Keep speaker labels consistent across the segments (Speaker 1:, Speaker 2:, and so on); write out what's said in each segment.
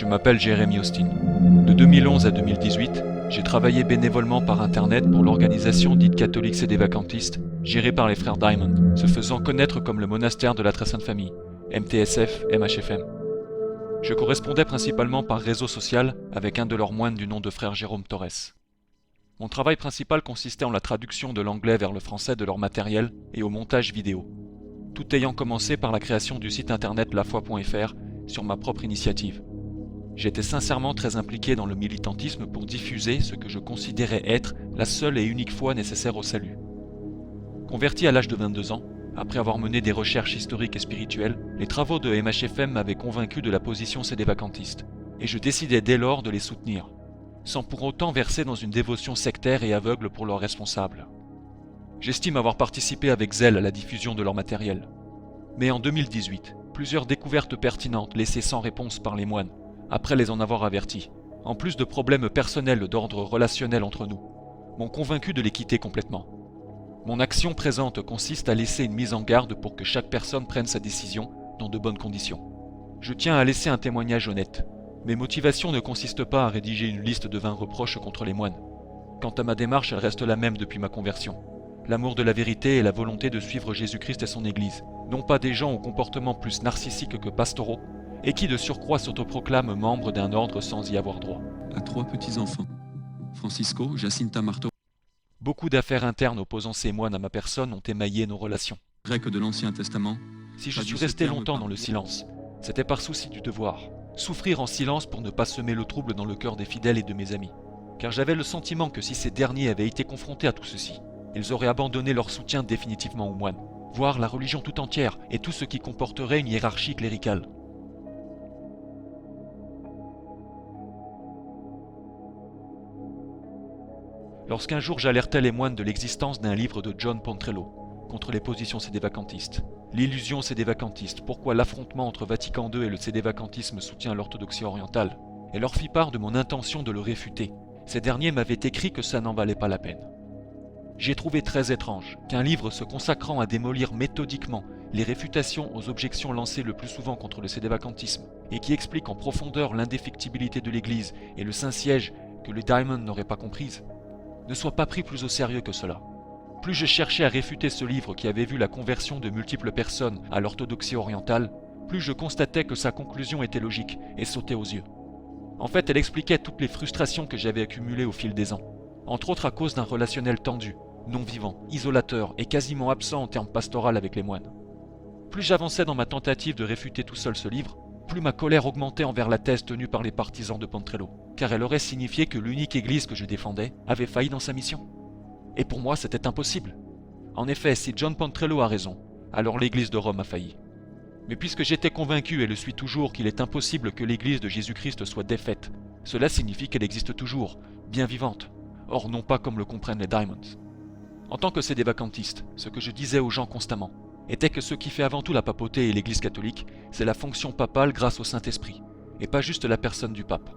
Speaker 1: m'appelle Jeremy Austin. De 2011 à 2018, j'ai travaillé bénévolement par Internet pour l'organisation dite catholique sédévacantiste, gérée par les frères Diamond, se faisant connaître comme le monastère de la Très Sainte Famille, MTSF, MHFM. Je correspondais principalement par réseau social avec un de leurs moines du nom de frère Jérôme Torres. Mon travail principal consistait en la traduction de l'anglais vers le français de leur matériel et au montage vidéo, tout ayant commencé par la création du site internet lafoi.fr sur ma propre initiative. J'étais sincèrement très impliqué dans le militantisme pour diffuser ce que je considérais être la seule et unique foi nécessaire au salut. Converti à l'âge de 22 ans, après avoir mené des recherches historiques et spirituelles, les travaux de MHFM m'avaient convaincu de la position sédévacantiste, et je décidai dès lors de les soutenir, sans pour autant verser dans une dévotion sectaire et aveugle pour leurs responsables. J'estime avoir participé avec zèle à la diffusion de leur matériel. Mais en 2018, plusieurs découvertes pertinentes laissées sans réponse par les moines, après les en avoir avertis, en plus de problèmes personnels d'ordre relationnel entre nous, m'ont convaincu de les quitter complètement. Mon action présente consiste à laisser une mise en garde pour que chaque personne prenne sa décision dans de bonnes conditions. Je tiens à laisser un témoignage honnête. Mes motivations ne consistent pas à rédiger une liste de 20 reproches contre les moines. Quant à ma démarche, elle reste la même depuis ma conversion. L'amour de la vérité et la volonté de suivre Jésus-Christ et son Église, non pas des gens au comportement plus narcissique que pastoraux, et qui de surcroît s'autoproclament membres d'un ordre sans y avoir droit.
Speaker 2: À 3 petits-enfants, Francisco, Jacinta Marto,
Speaker 1: Beaucoup d'affaires internes opposant ces moines à ma personne ont émaillé nos relations.
Speaker 2: grec de l'Ancien Testament.
Speaker 1: Si je suis resté longtemps dans le silence, c'était par souci du devoir. Souffrir en silence pour ne pas semer le trouble dans le cœur des fidèles et de mes amis. Car j'avais le sentiment que si ces derniers avaient été confrontés à tout ceci, ils auraient abandonné leur soutien définitivement aux moines, voire la religion tout entière et tout ce qui comporterait une hiérarchie cléricale. Lorsqu'un jour j'alertai les moines de l'existence d'un livre de John Pontrello contre les positions sédévacantistes, l'illusion sédévacantiste, pourquoi l'affrontement entre Vatican II et le sédévacantisme soutient l'orthodoxie orientale, et leur fit part de mon intention de le réfuter, ces derniers m'avaient écrit que ça n'en valait pas la peine. J'ai trouvé très étrange qu'un livre se consacrant à démolir méthodiquement les réfutations aux objections lancées le plus souvent contre le sédévacantisme et qui explique en profondeur l'indéfectibilité de l'Église et le Saint-Siège que les Diamond n'auraient pas comprises, ne soit pas pris plus au sérieux que cela. Plus je cherchais à réfuter ce livre qui avait vu la conversion de multiples personnes à l'orthodoxie orientale, plus je constatais que sa conclusion était logique et sautait aux yeux. En fait, elle expliquait toutes les frustrations que j'avais accumulées au fil des ans, entre autres à cause d'un relationnel tendu, non vivant, isolateur et quasiment absent en termes pastoral avec les moines. Plus j'avançais dans ma tentative de réfuter tout seul ce livre, plus ma colère augmentait envers la thèse tenue par les partisans de Pontrello, car elle aurait signifié que l'unique église que je défendais avait failli dans sa mission. Et pour moi, c'était impossible. En effet, si John Pontrello a raison, alors l'église de Rome a failli. Mais puisque j'étais convaincu et le suis toujours qu'il est impossible que l'église de Jésus-Christ soit défaite, cela signifie qu'elle existe toujours, bien vivante. Or non pas comme le comprennent les Diamonds. En tant que sédévacantiste, ce que je disais aux gens constamment était que ce qui fait avant tout la papauté et l'Église catholique, c'est la fonction papale grâce au Saint-Esprit, et pas juste la personne du pape.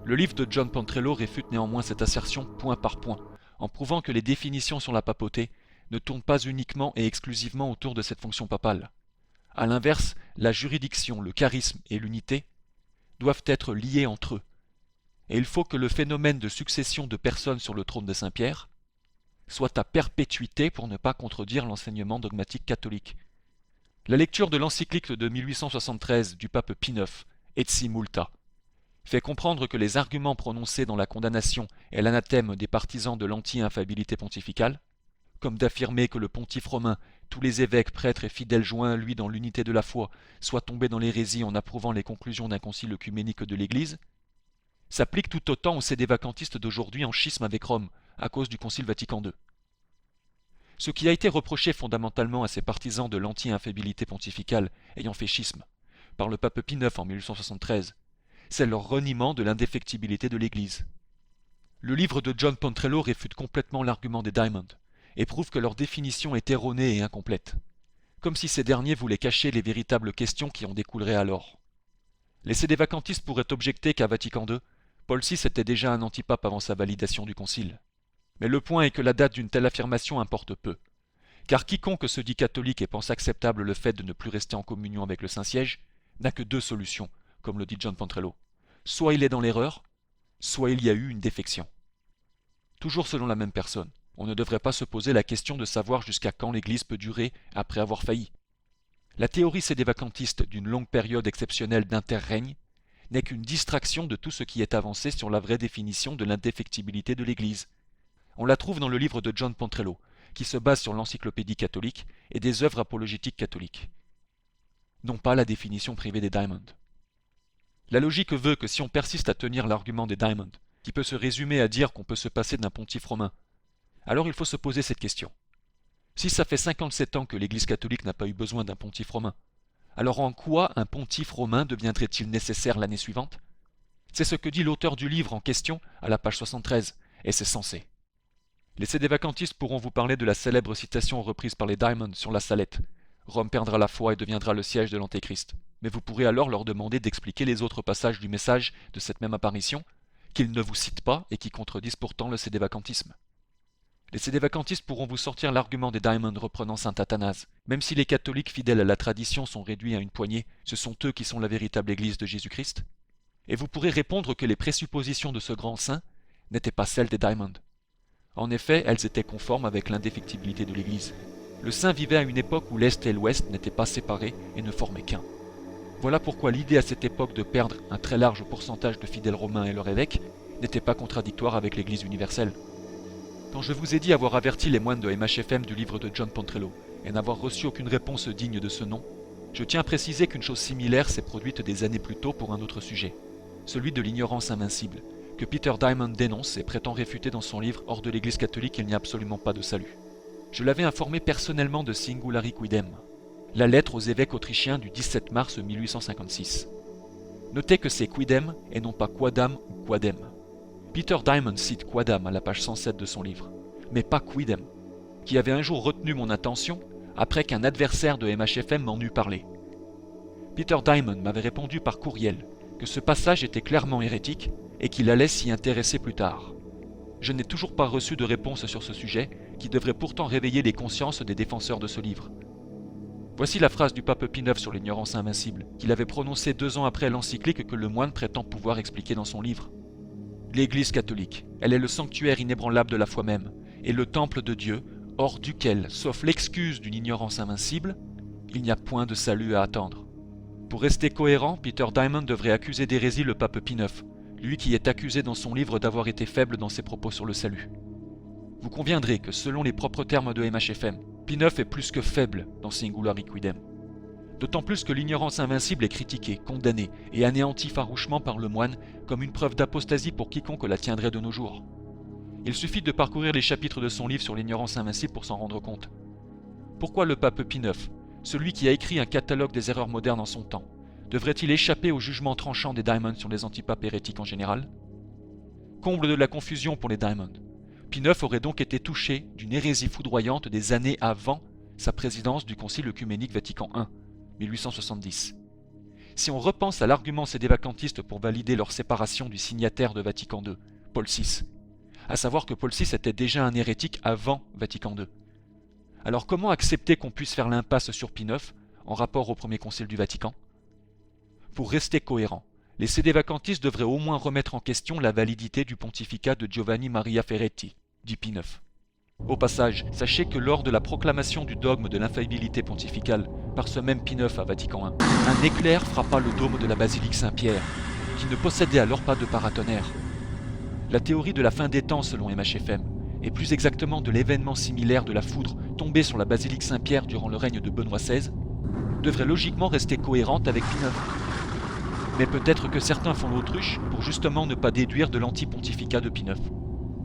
Speaker 1: Le livre de John Pontrello réfute néanmoins cette assertion point par point, en prouvant que les définitions sur la papauté ne tournent pas uniquement et exclusivement autour de cette fonction papale. A l'inverse, la juridiction, le charisme et l'unité doivent être liés entre eux, et il faut que le phénomène de succession de personnes sur le trône de Saint-Pierre soit à perpétuité pour ne pas contredire l'enseignement dogmatique catholique. La lecture de l'encyclique de 1873 du pape Pie IX, Etsi Multa, fait comprendre que les arguments prononcés dans la condamnation et l'anathème des partisans de l'anti-infabilité pontificale, comme d'affirmer que le pontife romain, tous les évêques, prêtres et fidèles joints lui dans l'unité de la foi, soient tombés dans l'hérésie en approuvant les conclusions d'un concile œcuménique de l'Église, s'appliquent tout autant aux sédévacantistes d'aujourd'hui en schisme avec Rome, à cause du Concile Vatican II. Ce qui a été reproché fondamentalement à ces partisans de l'anti-infabilité pontificale ayant fait schisme, par le pape Pie IX en 1873, c'est leur reniement de l'indéfectibilité de l'Église. Le livre de John Pontrello réfute complètement l'argument des Diamond, et prouve que leur définition est erronée et incomplète, comme si ces derniers voulaient cacher les véritables questions qui en découleraient alors. Les sédévacantistes pourraient objecter qu'à Vatican II, Paul VI était déjà un antipape avant sa validation du concile. Mais le point est que la date d'une telle affirmation importe peu, car quiconque se dit catholique et pense acceptable le fait de ne plus rester en communion avec le Saint-Siège n'a que deux solutions, comme le dit John Pontrello. soit il est dans l'erreur, soit il y a eu une défection. Toujours selon la même personne, on ne devrait pas se poser la question de savoir jusqu'à quand l'Église peut durer après avoir failli. La théorie sédévacantiste d'une longue période exceptionnelle d'interrègne n'est qu'une distraction de tout ce qui est avancé sur la vraie définition de l'indéfectibilité de l'Église. On la trouve dans le livre de John Pontrello, qui se base sur l'encyclopédie catholique et des œuvres apologétiques catholiques. Non pas la définition privée des Diamonds. La logique veut que si on persiste à tenir l'argument des Diamonds, qui peut se résumer à dire qu'on peut se passer d'un pontife romain, alors il faut se poser cette question. Si ça fait 57 ans que l'Église catholique n'a pas eu besoin d'un pontife romain, alors en quoi un pontife romain deviendrait-il nécessaire l'année suivante? C'est ce que dit l'auteur du livre en question à la page 73, et c'est censé. Les sédévacantistes pourront vous parler de la célèbre citation reprise par les Diamonds sur la Salette. Rome perdra la foi et deviendra le siège de l'Antéchrist. Mais vous pourrez alors leur demander d'expliquer les autres passages du message de cette même apparition, qu'ils ne vous citent pas et qui contredisent pourtant le sédévacantisme. Les sédévacantistes pourront vous sortir l'argument des Diamonds reprenant saint Athanase. Même si les catholiques fidèles à la tradition sont réduits à une poignée, ce sont eux qui sont la véritable Église de Jésus-Christ. Et vous pourrez répondre que les présuppositions de ce grand saint n'étaient pas celles des Diamonds. En effet, elles étaient conformes avec l'indéfectibilité de l'Église. Le saint vivait à une époque où l'Est et l'Ouest n'étaient pas séparés et ne formaient qu'un. Voilà pourquoi l'idée à cette époque de perdre un très large pourcentage de fidèles romains et leur évêque n'était pas contradictoire avec l'Église universelle. Quand je vous ai dit avoir averti les moines de MHFM du livre de John Pontrello et n'avoir reçu aucune réponse digne de ce nom, je tiens à préciser qu'une chose similaire s'est produite des années plus tôt pour un autre sujet, celui de l'ignorance invincible, que Peter Diamond dénonce et prétend réfuter dans son livre « Hors de l'Église catholique, il n'y a absolument pas de salut ». Je l'avais informé personnellement de Singulari Quidem, la lettre aux évêques autrichiens du 17 mars 1856. Notez que c'est Quidem et non pas Quadam ou Quadem. Peter Diamond cite Quadam à la page 107 de son livre, mais pas Quidem, qui avait un jour retenu mon attention après qu'un adversaire de MHFM m'en eût parlé. Peter Diamond m'avait répondu par courriel que ce passage était clairement hérétique et qu'il allait s'y intéresser plus tard. Je n'ai toujours pas reçu de réponse sur ce sujet, qui devrait pourtant réveiller les consciences des défenseurs de ce livre. Voici la phrase du pape Pie IX sur l'ignorance invincible, qu'il avait prononcée 2 ans après l'encyclique que le moine prétend pouvoir expliquer dans son livre. L'Église catholique, elle est le sanctuaire inébranlable de la foi même, et le temple de Dieu, hors duquel, sauf l'excuse d'une ignorance invincible, il n'y a point de salut à attendre. Pour rester cohérent, Peter Diamond devrait accuser d'hérésie le pape Pie IX, lui qui est accusé dans son livre d'avoir été faible dans ses propos sur le salut. Vous conviendrez que selon les propres termes de MHFM, Pie IX est plus que faible dans Singulari Quidem. D'autant plus que l'ignorance invincible est critiquée, condamnée et anéantie farouchement par le moine comme une preuve d'apostasie pour quiconque la tiendrait de nos jours. Il suffit de parcourir les chapitres de son livre sur l'ignorance invincible pour s'en rendre compte. Pourquoi le pape Pie IX, celui qui a écrit un catalogue des erreurs modernes en son temps, devrait-il échapper au jugement tranchant des Diamonds sur les antipapes hérétiques en général? Comble de la confusion pour les Diamonds, Pie IX aurait donc été touché d'une hérésie foudroyante des années avant sa présidence du Concile œcuménique Vatican I, 1870. Si on repense à l'argument sédévacantiste pour valider leur séparation du signataire de Vatican II, Paul VI, à savoir que Paul VI était déjà un hérétique avant Vatican II. Alors comment accepter qu'on puisse faire l'impasse sur Pie IX en rapport au premier concile du Vatican? Pour rester cohérent, les sédévacantistes devraient au moins remettre en question la validité du pontificat de Giovanni Maria Ferretti, dit Pie IX. Au passage, sachez que lors de la proclamation du dogme de l'infaillibilité pontificale par ce même Pie IX à Vatican I, un éclair frappa le dôme de la basilique Saint-Pierre, qui ne possédait alors pas de paratonnerre. La théorie de la fin des temps selon MHFM, et plus exactement de l'événement similaire de la foudre tombée sur la basilique Saint-Pierre durant le règne de Benoît XVI, devrait logiquement rester cohérente avec Pie IX. Mais peut-être que certains font l'autruche pour justement ne pas déduire de l'anti-pontificat de Pie IX.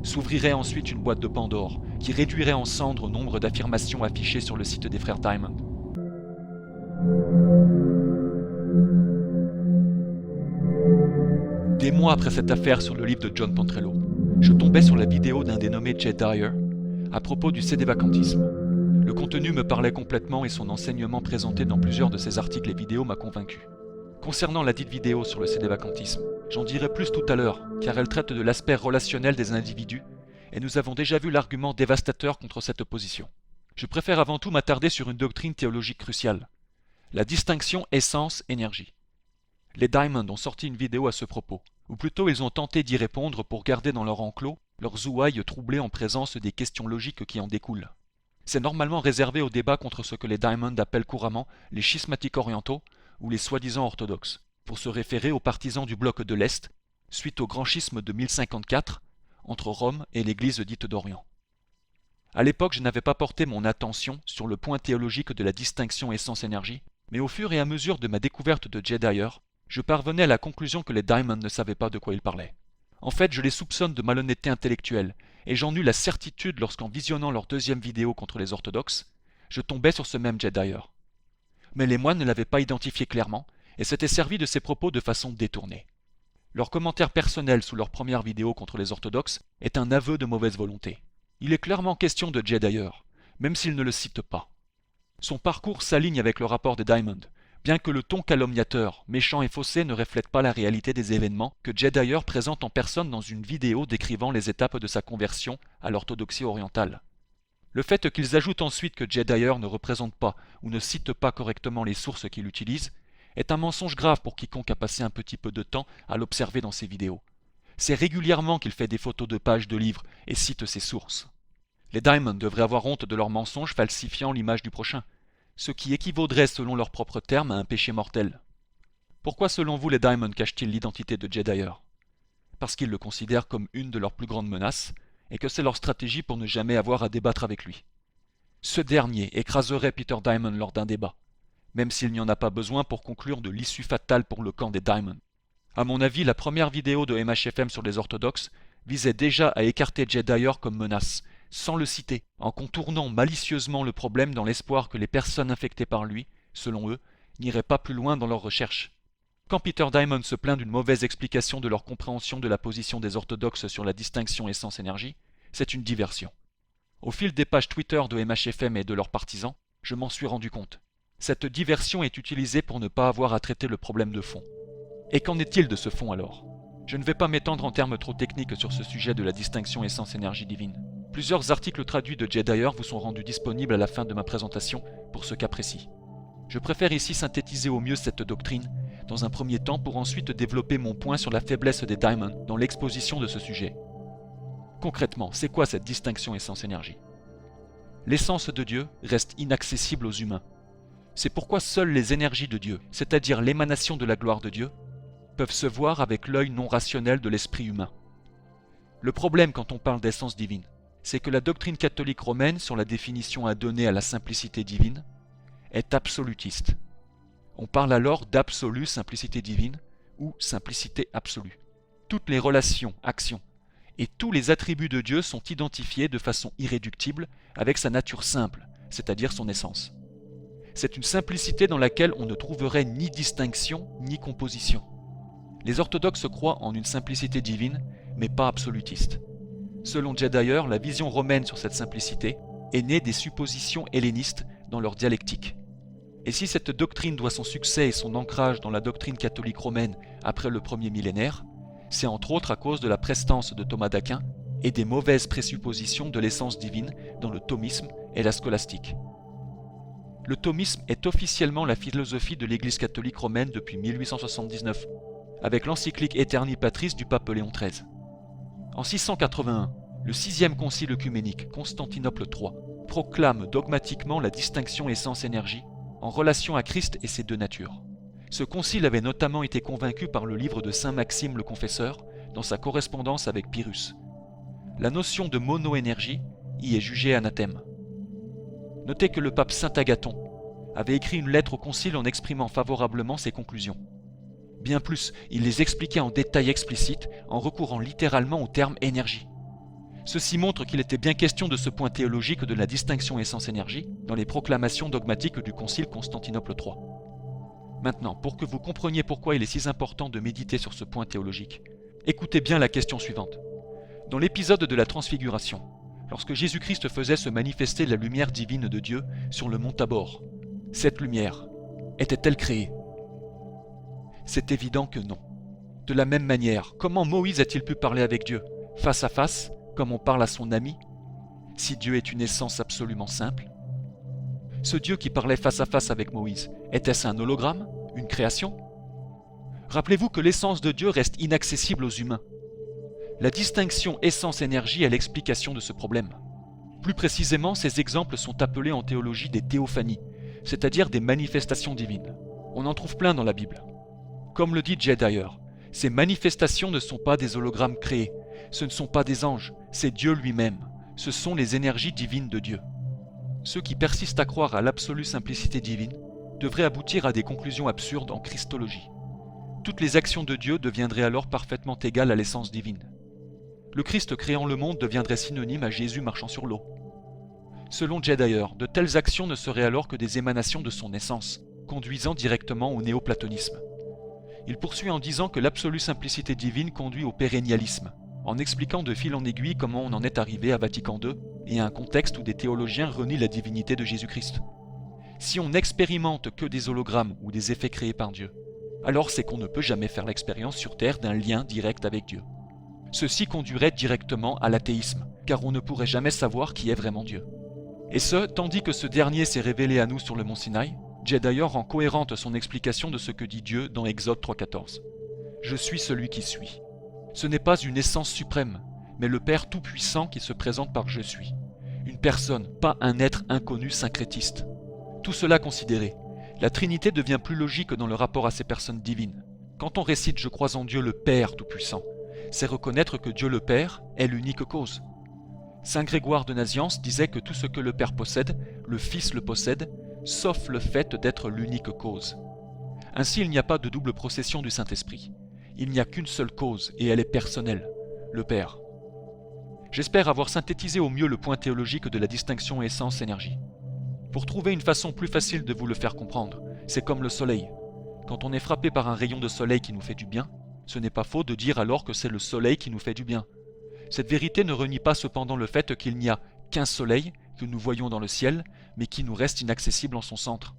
Speaker 1: S'ouvrirait ensuite une boîte de Pandore qui réduirait en cendres au nombre d'affirmations affichées sur le site des frères Diamond. Des mois après cette affaire sur le livre de John Pontrello, je tombais sur la vidéo d'un dénommé Jay Dyer à propos du sédévacantisme. Le contenu me parlait complètement et son enseignement présenté dans plusieurs de ses articles et vidéos m'a convaincu. Concernant la dite vidéo sur le sédévacantisme, j'en dirai plus tout à l'heure, car elle traite de l'aspect relationnel des individus, et nous avons déjà vu l'argument dévastateur contre cette opposition. Je préfère avant tout m'attarder sur une doctrine théologique cruciale, la distinction essence-énergie. Les Diamond ont sorti une vidéo à ce propos, Ou plutôt ils ont tenté d'y répondre pour garder dans leur enclos leurs ouailles troublées en présence des questions logiques qui en découlent. C'est normalement réservé au débat contre ce que les Diamond appellent couramment les schismatiques orientaux ou les soi-disant orthodoxes, pour se référer aux partisans du bloc de l'Est, suite au grand schisme de 1054 entre Rome et l'Église dite d'Orient. À l'époque, je n'avais pas porté mon attention sur le point théologique de la distinction essence-énergie, mais au fur et à mesure de ma découverte de Jedier, je parvenais à la conclusion que les Diamond ne savaient pas de quoi ils parlaient. En fait, je les soupçonne de malhonnêteté intellectuelle, et j'en eus la certitude lorsqu'en visionnant leur deuxième vidéo contre les orthodoxes, je tombais sur ce même Jedier. Mais les moines ne l'avaient pas identifié clairement, et s'étaient servis de ses propos de façon détournée. Leur commentaire personnel sous leur première vidéo contre les orthodoxes est un aveu de mauvaise volonté. Il est clairement question de Jedier, même s'il ne le cite pas. Son parcours s'aligne avec le rapport des Diamond, bien que le ton calomniateur, méchant et faussé ne reflète pas la réalité des événements que Jedier présente en personne dans une vidéo décrivant les étapes de sa conversion à l'orthodoxie orientale. Le fait qu'ils ajoutent ensuite que Jedier ne représente pas ou ne cite pas correctement les sources qu'il utilise est un mensonge grave pour quiconque a passé un petit peu de temps à l'observer dans ses vidéos. C'est régulièrement qu'il fait des photos de pages de livres et cite ses sources. Les Diamond devraient avoir honte de leurs mensonges falsifiant l'image du prochain, ce qui équivaudrait selon leurs propres termes à un péché mortel. Pourquoi selon vous les Diamond cachent-ils l'identité de Jedier? Parce qu'ils le considèrent comme une de leurs plus grandes menaces, et que c'est leur stratégie pour ne jamais avoir à débattre avec lui. Ce dernier écraserait Peter Diamond lors d'un débat, même s'il n'y en a pas besoin pour conclure de l'issue fatale pour le camp des Diamond. À mon avis, la première vidéo de MHFM sur les orthodoxes visait déjà à écarter Jedier comme menace, sans le citer, en contournant malicieusement le problème dans l'espoir que les personnes infectées par lui, selon eux, n'iraient pas plus loin dans leurs recherches. Quand Peter Diamond se plaint d'une mauvaise explication de leur compréhension de la position des orthodoxes sur la distinction essence-énergie, c'est une diversion. Au fil des pages Twitter de MHFM et de leurs partisans, je m'en suis rendu compte. Cette diversion est utilisée pour ne pas avoir à traiter le problème de fond. Et qu'en est-il de ce fond alors? Je ne vais pas m'étendre en termes trop techniques sur ce sujet de la distinction essence-énergie divine. Plusieurs articles traduits de Jedier vous sont rendus disponibles à la fin de ma présentation pour ce cas précis. Je préfère ici synthétiser au mieux cette doctrine, dans un premier temps pour ensuite développer mon point sur la faiblesse des Diamond dans l'exposition de ce sujet. Concrètement, c'est quoi cette distinction essence-énergie? L'essence de Dieu reste inaccessible aux humains. C'est pourquoi seules les énergies de Dieu, c'est-à-dire l'émanation de la gloire de Dieu, peuvent se voir avec l'œil non rationnel de l'esprit humain. Le problème quand on parle d'essence divine, c'est que la doctrine catholique romaine sur la définition à donner à la simplicité divine est absolutiste. On parle alors d'absolue simplicité divine ou simplicité absolue. Toutes les relations, actions et tous les attributs de Dieu sont identifiés de façon irréductible avec sa nature simple, c'est-à-dire son essence. C'est une simplicité dans laquelle on ne trouverait ni distinction ni composition. Les orthodoxes croient en une simplicité divine, mais pas absolutiste. Selon Jedier, la vision romaine sur cette simplicité est née des suppositions hellénistes dans leur dialectique. Et si cette doctrine doit son succès et son ancrage dans la doctrine catholique romaine après le premier millénaire, c'est entre autres à cause de la prestance de Thomas d'Aquin et des mauvaises présuppositions de l'essence divine dans le thomisme et la scolastique. Le thomisme est officiellement la philosophie de l'Église catholique romaine depuis 1879, avec l'encyclique Aeterni Patris du pape Léon XIII. En 681, le sixième concile œcuménique, Constantinople III, proclame dogmatiquement la distinction essence-énergie en relation à Christ et ses deux natures. Ce concile avait notamment été convaincu par le livre de saint Maxime le Confesseur dans sa correspondance avec Pyrrhus. La notion de monoénergie y est jugée anathème. Notez que le pape saint Agathon avait écrit une lettre au concile en exprimant favorablement ses conclusions. Bien plus, il les expliquait en détail explicite en recourant littéralement au terme énergie. Ceci montre qu'il était bien question de ce point théologique de la distinction essence-énergie dans les proclamations dogmatiques du concile Constantinople III. Maintenant, pour que vous compreniez pourquoi il est si important de méditer sur ce point théologique, écoutez bien la question suivante. Dans l'épisode de la Transfiguration, lorsque Jésus-Christ faisait se manifester la lumière divine de Dieu sur le mont Tabor, cette lumière était-elle créée? C'est évident que non. De la même manière, comment Moïse a-t-il pu parler avec Dieu, face à face, comme on parle à son ami, si Dieu est une essence absolument simple? Ce Dieu qui parlait face à face avec Moïse, était-ce un hologramme, une création? Rappelez-vous que l'essence de Dieu reste inaccessible aux humains. La distinction essence-énergie est l'explication de ce problème. Plus précisément, ces exemples sont appelés en théologie des théophanies, c'est-à-dire des manifestations divines. On en trouve plein dans la Bible. Comme le dit Jay Dyer, ces manifestations ne sont pas des hologrammes créés, ce ne sont pas des anges, c'est Dieu lui-même, ce sont les énergies divines de Dieu. Ceux qui persistent à croire à l'absolue simplicité divine devraient aboutir à des conclusions absurdes en christologie. Toutes les actions de Dieu deviendraient alors parfaitement égales à l'essence divine. Le Christ créant le monde deviendrait synonyme à Jésus marchant sur l'eau. Selon Jay Dyer, de telles actions ne seraient alors que des émanations de son essence, conduisant directement au néoplatonisme. Il poursuit en disant que l'absolue simplicité divine conduit au pérennialisme, en expliquant de fil en aiguille comment on en est arrivé à Vatican II et à un contexte où des théologiens renient la divinité de Jésus-Christ. Si on n'expérimente que des hologrammes ou des effets créés par Dieu, alors c'est qu'on ne peut jamais faire l'expérience sur Terre d'un lien direct avec Dieu. Ceci conduirait directement à l'athéisme, car on ne pourrait jamais savoir qui est vraiment Dieu. Et ce, tandis que ce dernier s'est révélé à nous sur le mont Sinaï, Jay Dyer rend cohérente son explication de ce que dit Dieu dans Exode 3.14. « Je suis celui qui suis ». Ce n'est pas une essence suprême, mais le Père Tout-Puissant qui se présente par « Je suis ». Une personne, pas un être inconnu syncrétiste. Tout cela considéré, la Trinité devient plus logique dans le rapport à ces personnes divines. Quand on récite « Je crois en Dieu le Père Tout-Puissant », c'est reconnaître que Dieu le Père est l'unique cause. Saint Grégoire de Nazianze disait que tout ce que le Père possède, le Fils le possède, sauf le fait d'être l'unique cause. Ainsi, il n'y a pas de double procession du Saint-Esprit. Il n'y a qu'une seule cause, et elle est personnelle, le Père. J'espère avoir synthétisé au mieux le point théologique de la distinction essence-énergie. Pour trouver une façon plus facile de vous le faire comprendre, c'est comme le soleil. Quand on est frappé par un rayon de soleil qui nous fait du bien, ce n'est pas faux de dire alors que c'est le soleil qui nous fait du bien. Cette vérité ne renie pas cependant le fait qu'il n'y a qu'un soleil que nous voyons dans le ciel, mais qui nous reste inaccessible en son centre.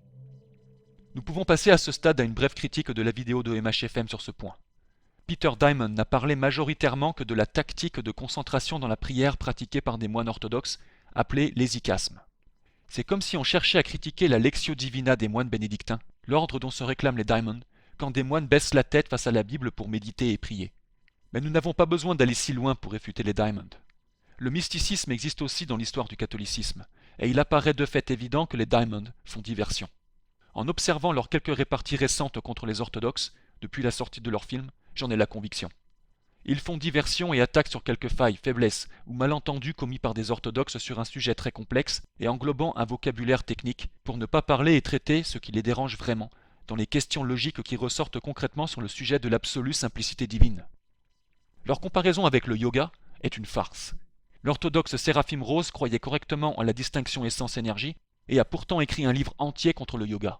Speaker 1: Nous pouvons passer à ce stade à une brève critique de la vidéo de MHFM sur ce point. Peter Diamond n'a parlé majoritairement que de la tactique de concentration dans la prière pratiquée par des moines orthodoxes, appelée l'hésychasme. C'est comme si on cherchait à critiquer la Lectio Divina des moines bénédictins, l'ordre dont se réclament les Diamond, quand des moines baissent la tête face à la Bible pour méditer et prier. Mais nous n'avons pas besoin d'aller si loin pour réfuter les Diamond. Le mysticisme existe aussi dans l'histoire du catholicisme, et il apparaît de fait évident que les Diamond font diversion. En observant leurs quelques réparties récentes contre les orthodoxes, depuis la sortie de leur film, j'en ai la conviction. Ils font diversion et attaquent sur quelques failles, faiblesses ou malentendus commis par des orthodoxes sur un sujet très complexe et englobant un vocabulaire technique, pour ne pas parler et traiter ce qui les dérange vraiment, dans les questions logiques qui ressortent concrètement sur le sujet de l'absolue simplicité divine. Leur comparaison avec le yoga est une farce. L'orthodoxe Séraphim Rose croyait correctement en la distinction essence-énergie et a pourtant écrit un livre entier contre le yoga.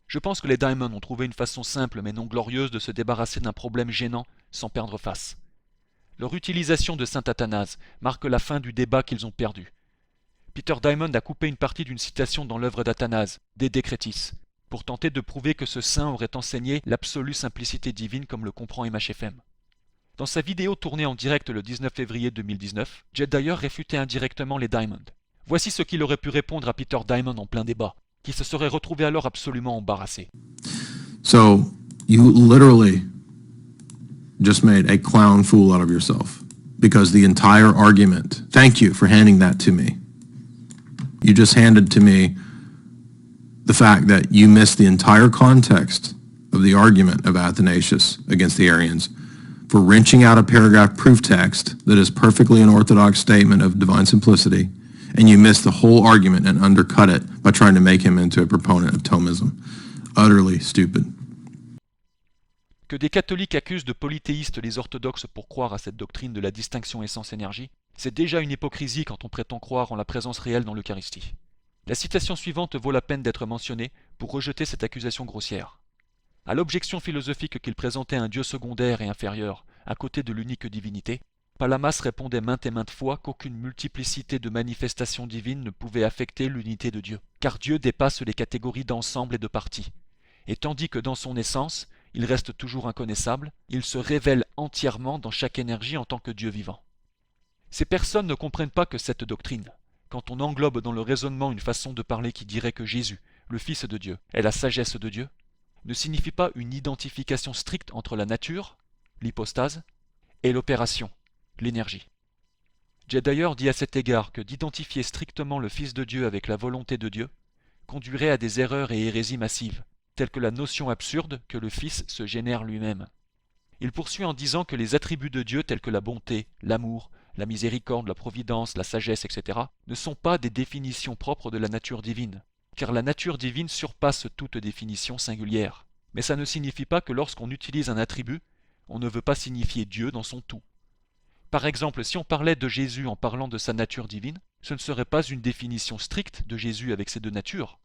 Speaker 1: Je pense que les Diamond ont trouvé une façon simple mais non glorieuse de se débarrasser d'un problème gênant sans perdre face. Leur utilisation de saint Athanase marque la fin du débat qu'ils ont perdu. Peter Diamond a coupé une partie d'une citation dans l'œuvre d'Athanase, De Decretis, pour tenter de prouver que ce saint aurait enseigné l'absolue simplicité divine comme le comprend MHFM. Dans sa vidéo tournée en direct le 19 février 2019, Jay Dyer réfutait indirectement les Diamond. Voici ce qu'il aurait pu répondre à Peter Diamond en plein débat, qui se serait retrouvé alors absolument embarrassé.
Speaker 3: So, you literally just made a clown fool out of yourself, because the entire argument, thank you for handing that to me. You just handed to me the fact that you missed the entire context of the argument of Athanasius against the Arians for wrenching out a paragraph proof text that is perfectly an orthodox statement of divine simplicity, and you missed the whole argument and undercut it by trying to make him into a proponent of Thomism. Utterly stupid.
Speaker 1: Que des catholiques accusent de polythéistes les orthodoxes pour croire à cette doctrine de la distinction essence-énergie, c'est déjà une hypocrisie quand on prétend croire en la présence réelle dans l'Eucharistie. La citation suivante vaut la peine d'être mentionnée pour rejeter cette accusation grossière. À l'objection philosophique qu'il présentait un Dieu secondaire et inférieur, à côté de l'unique divinité, Palamas répondait maintes et maintes fois qu'aucune multiplicité de manifestations divines ne pouvait affecter l'unité de Dieu, car Dieu dépasse les catégories d'ensemble et de partie. Et tandis que dans son essence, il reste toujours inconnaissable, il se révèle entièrement dans chaque énergie en tant que Dieu vivant. Ces personnes ne comprennent pas que cette doctrine, quand on englobe dans le raisonnement une façon de parler qui dirait que Jésus, le Fils de Dieu, est la sagesse de Dieu, ne signifie pas une identification stricte entre la nature, l'hypostase, et l'opération, l'énergie. Jedier dit à cet égard que d'identifier strictement le Fils de Dieu avec la volonté de Dieu conduirait à des erreurs et hérésies massives, telles que la notion absurde que le Fils se génère lui-même. Il poursuit en disant que les attributs de Dieu tels que la bonté, l'amour, la miséricorde, la providence, la sagesse, etc., ne sont pas des définitions propres de la nature divine, car la nature divine surpasse toute définition singulière. Mais ça ne signifie pas que lorsqu'on utilise un attribut, on ne veut pas signifier Dieu dans son tout. Par exemple, si on parlait de Jésus en parlant de sa nature divine, ce ne serait pas une définition stricte de Jésus avec ses deux natures.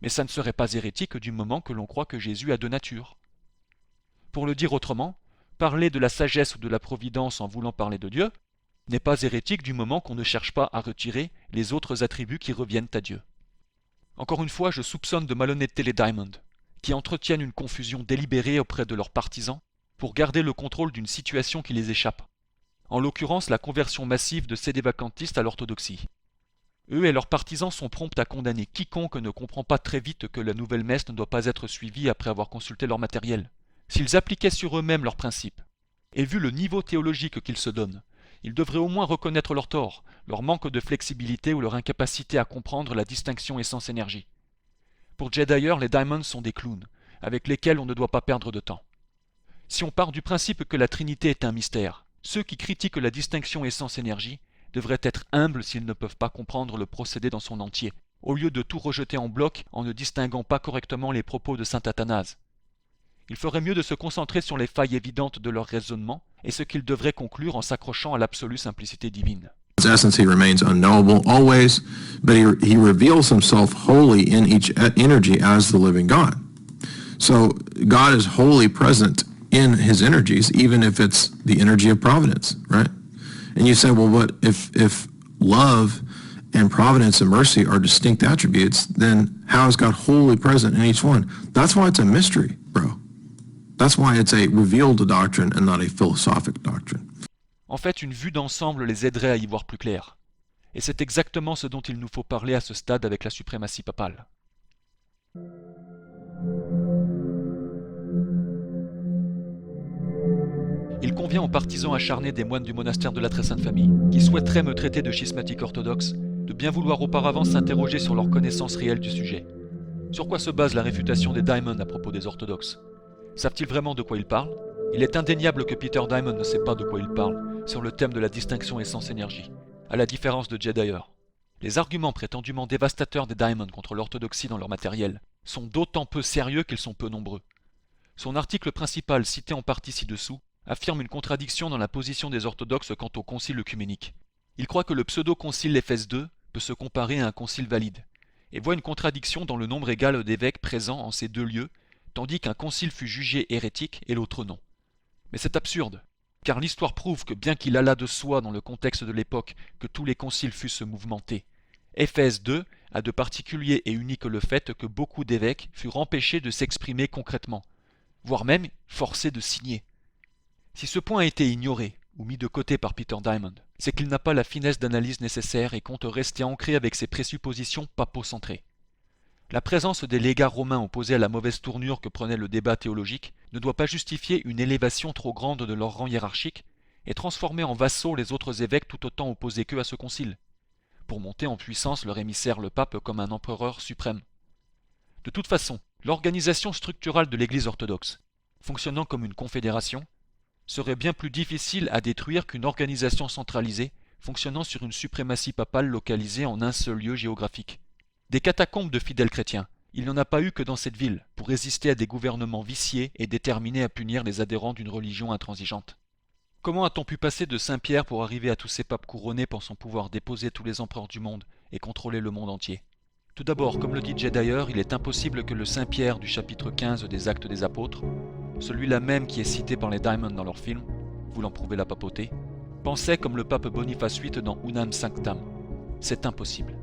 Speaker 1: Mais ça ne serait pas hérétique du moment que l'on croit que Jésus a deux natures. Pour le dire autrement, parler de la sagesse ou de la providence en voulant parler de Dieu n'est pas hérétique du moment qu'on ne cherche pas à retirer les autres attributs qui reviennent à Dieu. Encore une fois, je soupçonne de malhonnêteté les Diamond, qui entretiennent une confusion délibérée auprès de leurs partisans pour garder le contrôle d'une situation qui les échappe. En l'occurrence, la conversion massive de sédévacantistes à l'orthodoxie. Eux et leurs partisans sont prompts à condamner quiconque ne comprend pas très vite que la nouvelle messe ne doit pas être suivie après avoir consulté leur matériel. S'ils appliquaient sur eux-mêmes leurs principes, et vu le niveau théologique qu'ils se donnent, ils devraient au moins reconnaître leur tort, leur manque de flexibilité ou leur incapacité à comprendre la distinction essence-énergie. Pour Jedier, les Diamonds sont des clowns, avec lesquels on ne doit pas perdre de temps. Si on part du principe que la Trinité est un mystère, ceux qui critiquent la distinction essence-énergie devraient être humbles s'ils ne peuvent pas comprendre le procédé dans son entier, au lieu de tout rejeter en bloc en ne distinguant pas correctement les propos de saint Athanase. Il ferait mieux de se concentrer sur les failles évidentes de leur raisonnement et ce qu'ils devraient conclure en s'accrochant à l'absolue simplicité divine.
Speaker 3: His essence, he remains unknowable always, but he reveals himself wholly in each energy as the living God. So God is wholly present in his energies, even if it's the energy of providence, right? And you say, well, what if love and providence and mercy are distinct attributes, then how is God wholly present in each one? That's why it's a mystery, bro. That's why it's a revealed doctrine and not a philosophic doctrine.
Speaker 1: En fait, une vue d'ensemble les aiderait à y voir plus clair. Et c'est exactement ce dont il nous faut parler à ce stade avec la suprématie papale. Il convient aux partisans acharnés des moines du monastère de la Très Sainte Famille, qui souhaiteraient me traiter de schismatique orthodoxe, de bien vouloir auparavant s'interroger sur leur connaissance réelle du sujet. Sur quoi se base la réfutation des Diamond à propos des orthodoxes? Savent-ils vraiment de quoi ils parlent? Il est indéniable que Peter Diamond ne sait pas de quoi il parle sur le thème de la distinction essence-énergie, à la différence de Jedier. Les arguments prétendument dévastateurs des Diamond contre l'orthodoxie dans leur matériel sont d'autant peu sérieux qu'ils sont peu nombreux. Son article principal, cité en partie ci-dessous, affirme une contradiction dans la position des orthodoxes quant au concile œcuménique. Il croit que le pseudo-concile Éphèse II peut se comparer à un concile valide, et voit une contradiction dans le nombre égal d'évêques présents en ces deux lieux, tandis qu'un concile fut jugé hérétique et l'autre non. Mais c'est absurde, car l'histoire prouve que bien qu'il allât de soi dans le contexte de l'époque que tous les conciles fussent mouvementés, Éphèse II a de particulier et unique le fait que beaucoup d'évêques furent empêchés de s'exprimer concrètement, voire même forcés de signer. Si ce point a été ignoré ou mis de côté par Peter Diamond, c'est qu'il n'a pas la finesse d'analyse nécessaire et compte rester ancré avec ses présuppositions papocentrées. La présence des légats romains opposés à la mauvaise tournure que prenait le débat théologique ne doit pas justifier une élévation trop grande de leur rang hiérarchique et transformer en vassaux les autres évêques tout autant opposés qu'eux à ce concile, pour monter en puissance leur émissaire le pape comme un empereur suprême. De toute façon, l'organisation structurale de l'Église orthodoxe, fonctionnant comme une confédération, serait bien plus difficile à détruire qu'une organisation centralisée fonctionnant sur une suprématie papale localisée en un seul lieu géographique. Des catacombes de fidèles chrétiens, il n'y en a pas eu que dans cette ville, pour résister à des gouvernements viciés et déterminés à punir les adhérents d'une religion intransigeante. Comment a-t-on pu passer de Saint-Pierre pour arriver à tous ces papes couronnés pensant pouvoir déposer tous les empereurs du monde et contrôler le monde entier? Tout d'abord, comme le dit Jedier, il est impossible que le Saint-Pierre du chapitre 15 des Actes des Apôtres, celui-là même qui est cité par les Diamond dans leur film, voulant prouver la papauté, pensait comme le pape Boniface VIII dans Unam Sanctam. C'est impossible.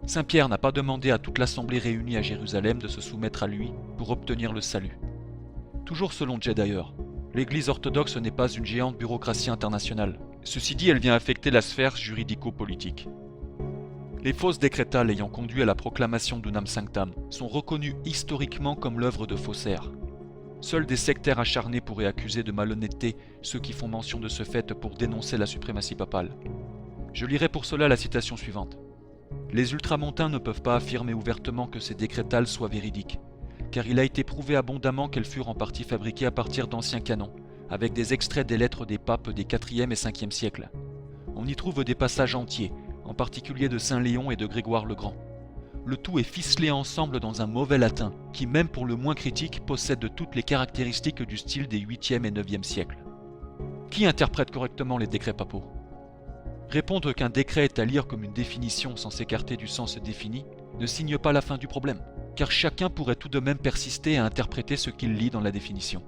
Speaker 1: Saint-Pierre n'a pas demandé à toute l'assemblée réunie à Jérusalem de se soumettre à lui pour obtenir le salut. Toujours selon Jedier, l'Église orthodoxe n'est pas une géante bureaucratie internationale. Ceci dit, elle vient affecter la sphère juridico-politique. Les fausses décrétales ayant conduit à la proclamation d'Unam Sanctam sont reconnues historiquement comme l'œuvre de faussaires. Seuls des sectaires acharnés pourraient accuser de malhonnêteté ceux qui font mention de ce fait pour dénoncer la suprématie papale. Je lirai pour cela la citation suivante. Les ultramontains ne peuvent pas affirmer ouvertement que ces décrétales soient véridiques, car il a été prouvé abondamment qu'elles furent en partie fabriquées à partir d'anciens canons, avec des extraits des lettres des papes des 4e et 5e siècles. On y trouve des passages entiers, en particulier de Saint Léon et de Grégoire le Grand. Le tout est ficelé ensemble dans un mauvais latin, qui même pour le moins critique possède toutes les caractéristiques du style des 8e et 9e siècles. Qui interprète correctement les décrets papaux ? Répondre qu'un décret est à lire comme une définition sans s'écarter du sens défini ne signe pas la fin du problème, car chacun pourrait tout de même persister à interpréter ce qu'il lit dans la définition.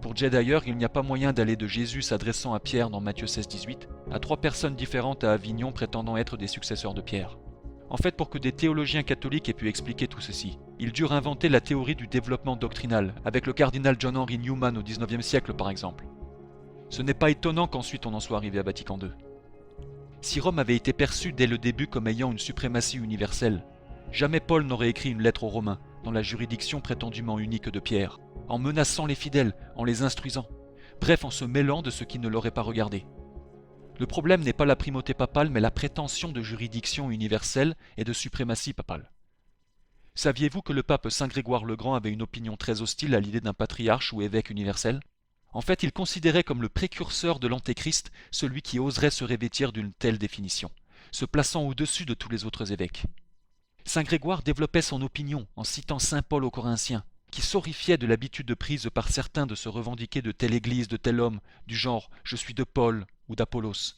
Speaker 1: Pour Jay d'ailleurs, il n'y a pas moyen d'aller de Jésus s'adressant à Pierre dans Matthieu 16-18 à 3 personnes différentes à Avignon prétendant être des successeurs de Pierre. En fait, pour que des théologiens catholiques aient pu expliquer tout ceci, ils durent inventer la théorie du développement doctrinal, avec le cardinal John Henry Newman au XIXe siècle par exemple. Ce n'est pas étonnant qu'ensuite on en soit arrivé à Vatican II. Si Rome avait été perçue dès le début comme ayant une suprématie universelle, jamais Paul n'aurait écrit une lettre aux Romains, dans la juridiction prétendument unique de Pierre, en menaçant les fidèles, en les instruisant, bref en se mêlant de ce qui ne l'aurait pas regardé. Le problème n'est pas la primauté papale, mais la prétention de juridiction universelle et de suprématie papale. Saviez-vous que le pape Saint Grégoire le Grand avait une opinion très hostile à l'idée d'un patriarche ou évêque universel ? En fait, il considérait comme le précurseur de l'antéchrist celui qui oserait se revêtir d'une telle définition, se plaçant au-dessus de tous les autres évêques. Saint Grégoire développait son opinion en citant saint Paul aux Corinthiens, qui s'horrifiait de l'habitude prise par certains de se revendiquer de telle église, de tel homme, du genre « je suis de Paul » ou d'Apollos.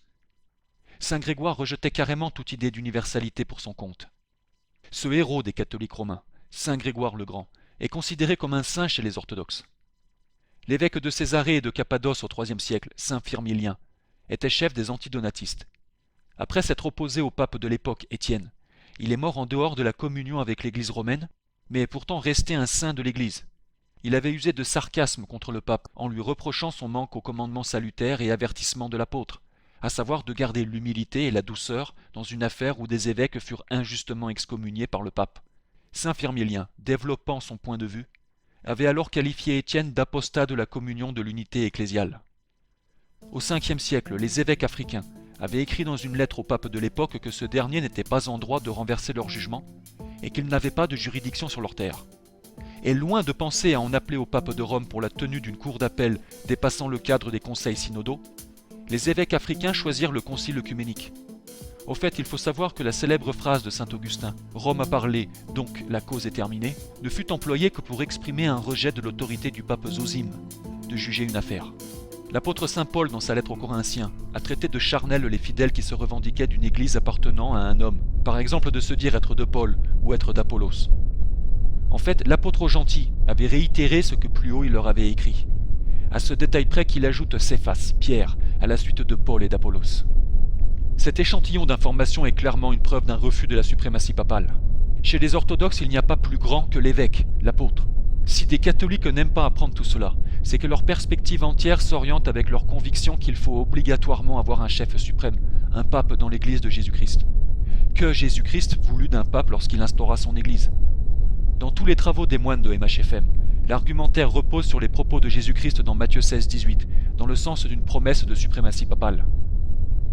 Speaker 1: Saint Grégoire rejetait carrément toute idée d'universalité pour son compte. Ce héros des catholiques romains, Saint Grégoire le Grand, est considéré comme un saint chez les orthodoxes. L'évêque de Césarée et de Cappadoce au IIIe siècle, Saint Firmilien, était chef des antidonatistes. Après s'être opposé au pape de l'époque, Étienne, il est mort en dehors de la communion avec l'Église romaine, mais est pourtant resté un saint de l'Église. Il avait usé de sarcasme contre le pape en lui reprochant son manque au commandement salutaire et avertissement de l'apôtre, à savoir de garder l'humilité et la douceur dans une affaire où des évêques furent injustement excommuniés par le pape. Saint Firmilien, développant son point de vue, avait alors qualifié Étienne d'apostat de la communion de l'unité ecclésiale. Au Ve siècle, les évêques africains avaient écrit dans une lettre au pape de l'époque que ce dernier n'était pas en droit de renverser leur jugement et qu'ils n'avaient pas de juridiction sur leur terre. Et loin de penser à en appeler au pape de Rome pour la tenue d'une cour d'appel dépassant le cadre des conseils synodaux, les évêques africains choisirent le concile œcuménique. Au fait, il faut savoir que la célèbre phrase de saint Augustin « Rome a parlé, donc la cause est terminée » ne fut employée que pour exprimer un rejet de l'autorité du pape Zosime de juger une affaire. L'apôtre saint Paul, dans sa lettre aux Corinthiens, a traité de charnels les fidèles qui se revendiquaient d'une église appartenant à un homme, par exemple de se dire être de Paul ou être d'Apollos. En fait, l'apôtre gentil avait réitéré ce que plus haut il leur avait écrit, à ce détail près qu'il ajoute Céphas, Pierre, à la suite de Paul et d'Apollos. Cet échantillon d'information est clairement une preuve d'un refus de la suprématie papale. Chez les orthodoxes, il n'y a pas plus grand que l'évêque, l'apôtre. Si des catholiques n'aiment pas apprendre tout cela, c'est que leur perspective entière s'oriente avec leur conviction qu'il faut obligatoirement avoir un chef suprême, un pape dans l'église de Jésus-Christ. Que Jésus-Christ voulut d'un pape lorsqu'il instaura son église. Dans tous les travaux des moines de MHFM, l'argumentaire repose sur les propos de Jésus-Christ dans Matthieu 16-18, dans le sens d'une promesse de suprématie papale.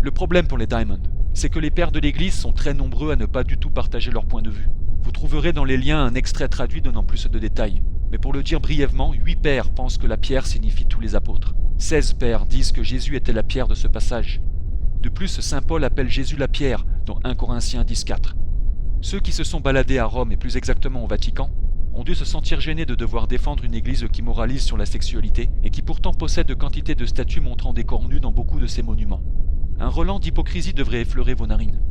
Speaker 1: Le problème pour les Diamond, c'est que les pères de l'Église sont très nombreux à ne pas du tout partager leur point de vue. Vous trouverez dans les liens un extrait traduit donnant plus de détails. Mais pour le dire brièvement, 8 pères pensent que la pierre signifie tous les apôtres. 16 pères disent que Jésus était la pierre de ce passage. De plus, saint Paul appelle Jésus la pierre, dans 1 Corinthiens 10-4. Ceux qui se sont baladés à Rome, et plus exactement au Vatican, ont dû se sentir gênés de devoir défendre une église qui moralise sur la sexualité et qui pourtant possède quantité de statues montrant des corps nus dans beaucoup de ses monuments. Un relent d'hypocrisie devrait effleurer vos narines.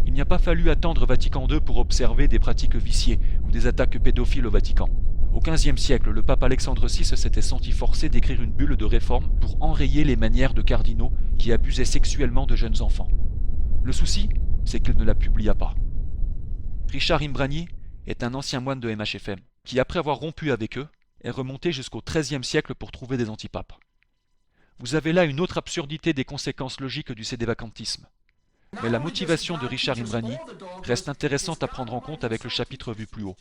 Speaker 1: Il n'y a pas fallu attendre Vatican II pour observer des pratiques viciées ou des attaques pédophiles au Vatican. Au XVe siècle, le pape Alexandre VI s'était senti forcé d'écrire une bulle de réforme pour enrayer les manières de cardinaux qui abusaient sexuellement de jeunes enfants. Le souci, c'est qu'il ne la publia pas. Richard Imbrani est un ancien moine de MHFM qui, après avoir rompu avec eux, est remonté jusqu'au XIIIe siècle pour trouver des antipapes. Vous avez là une autre absurdité des conséquences logiques du sédévacantisme. Mais la motivation de Richard Imbrani reste intéressante à prendre en compte avec le chapitre vu plus haut,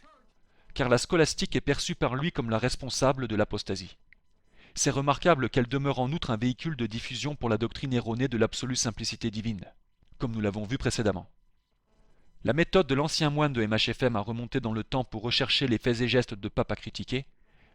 Speaker 1: car la scolastique est perçue par lui comme la responsable de l'apostasie. C'est remarquable qu'elle demeure en outre un véhicule de diffusion pour la doctrine erronée de l'absolue simplicité divine, comme nous l'avons vu précédemment. La méthode de l'ancien moine de MHFM à remonter dans le temps pour rechercher les faits et gestes de pape à critiquer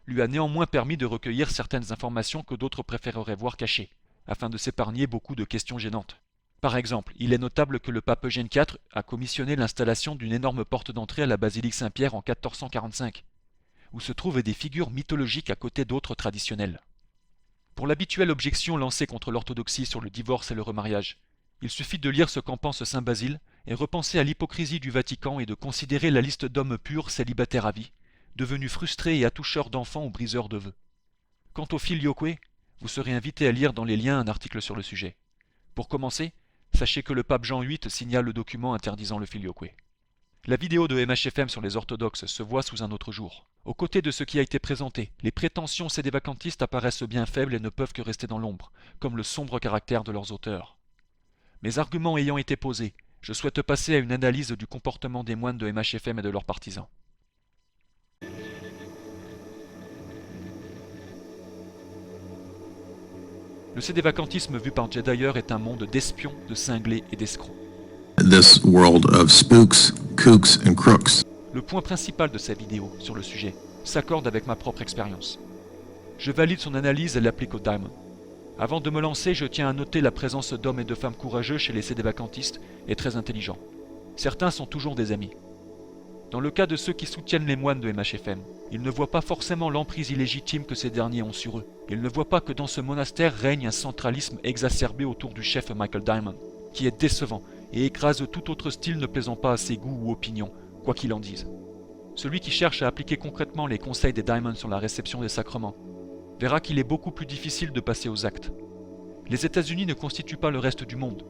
Speaker 1: lui a néanmoins permis de recueillir certaines informations que d'autres préféreraient voir cachées, afin de s'épargner beaucoup de questions gênantes. Par exemple, il est notable que le pape Eugène IV a commissionné l'installation d'une énorme porte d'entrée à la basilique Saint-Pierre en 1445, où se trouvent des figures mythologiques à côté d'autres traditionnelles. Pour l'habituelle objection lancée contre l'orthodoxie sur le divorce et le remariage, il suffit de lire ce qu'en pense saint Basile et repenser à l'hypocrisie du Vatican et de considérer la liste d'hommes purs célibataires à vie, devenus frustrés et attoucheurs d'enfants ou briseurs de vœux. Quant au filioque, vous serez invité à lire dans les liens un article sur le sujet. Pour commencer, sachez que le pape Jean VIII signa le document interdisant le filioque. La vidéo de MHFM sur les orthodoxes se voit sous un autre jour. Aux côtés de ce qui a été présenté, les prétentions sédévacantistes apparaissent bien faibles et ne peuvent que rester dans l'ombre, comme le sombre caractère de leurs auteurs. Mes arguments ayant été posés, je souhaite passer à une analyse du comportement des moines de MHFM et de leurs partisans. Le sédévacantisme vu par Jay Dyer est un monde d'espions, de cinglés et d'escrocs.
Speaker 3: This world of spooks, kooks, and crooks.
Speaker 1: Le point principal de sa vidéo sur le sujet s'accorde avec ma propre expérience. Je valide son analyse et l'applique au Diamond. Avant de me lancer, je tiens à noter la présence d'hommes et de femmes courageux chez les sédévacantistes et très intelligents. Certains sont toujours des amis. Dans le cas de ceux qui soutiennent les moines de MHFM, ils ne voient pas forcément l'emprise illégitime que ces derniers ont sur eux. Ils ne voient pas que dans ce monastère règne un centralisme exacerbé autour du chef Michael Diamond, qui est décevant et écrase tout autre style ne plaisant pas à ses goûts ou opinions, quoi qu'il en dise. Celui qui cherche à appliquer concrètement les conseils des Diamonds sur la réception des sacrements verra qu'il est beaucoup plus difficile de passer aux actes. Les États-Unis ne constituent pas le reste du monde.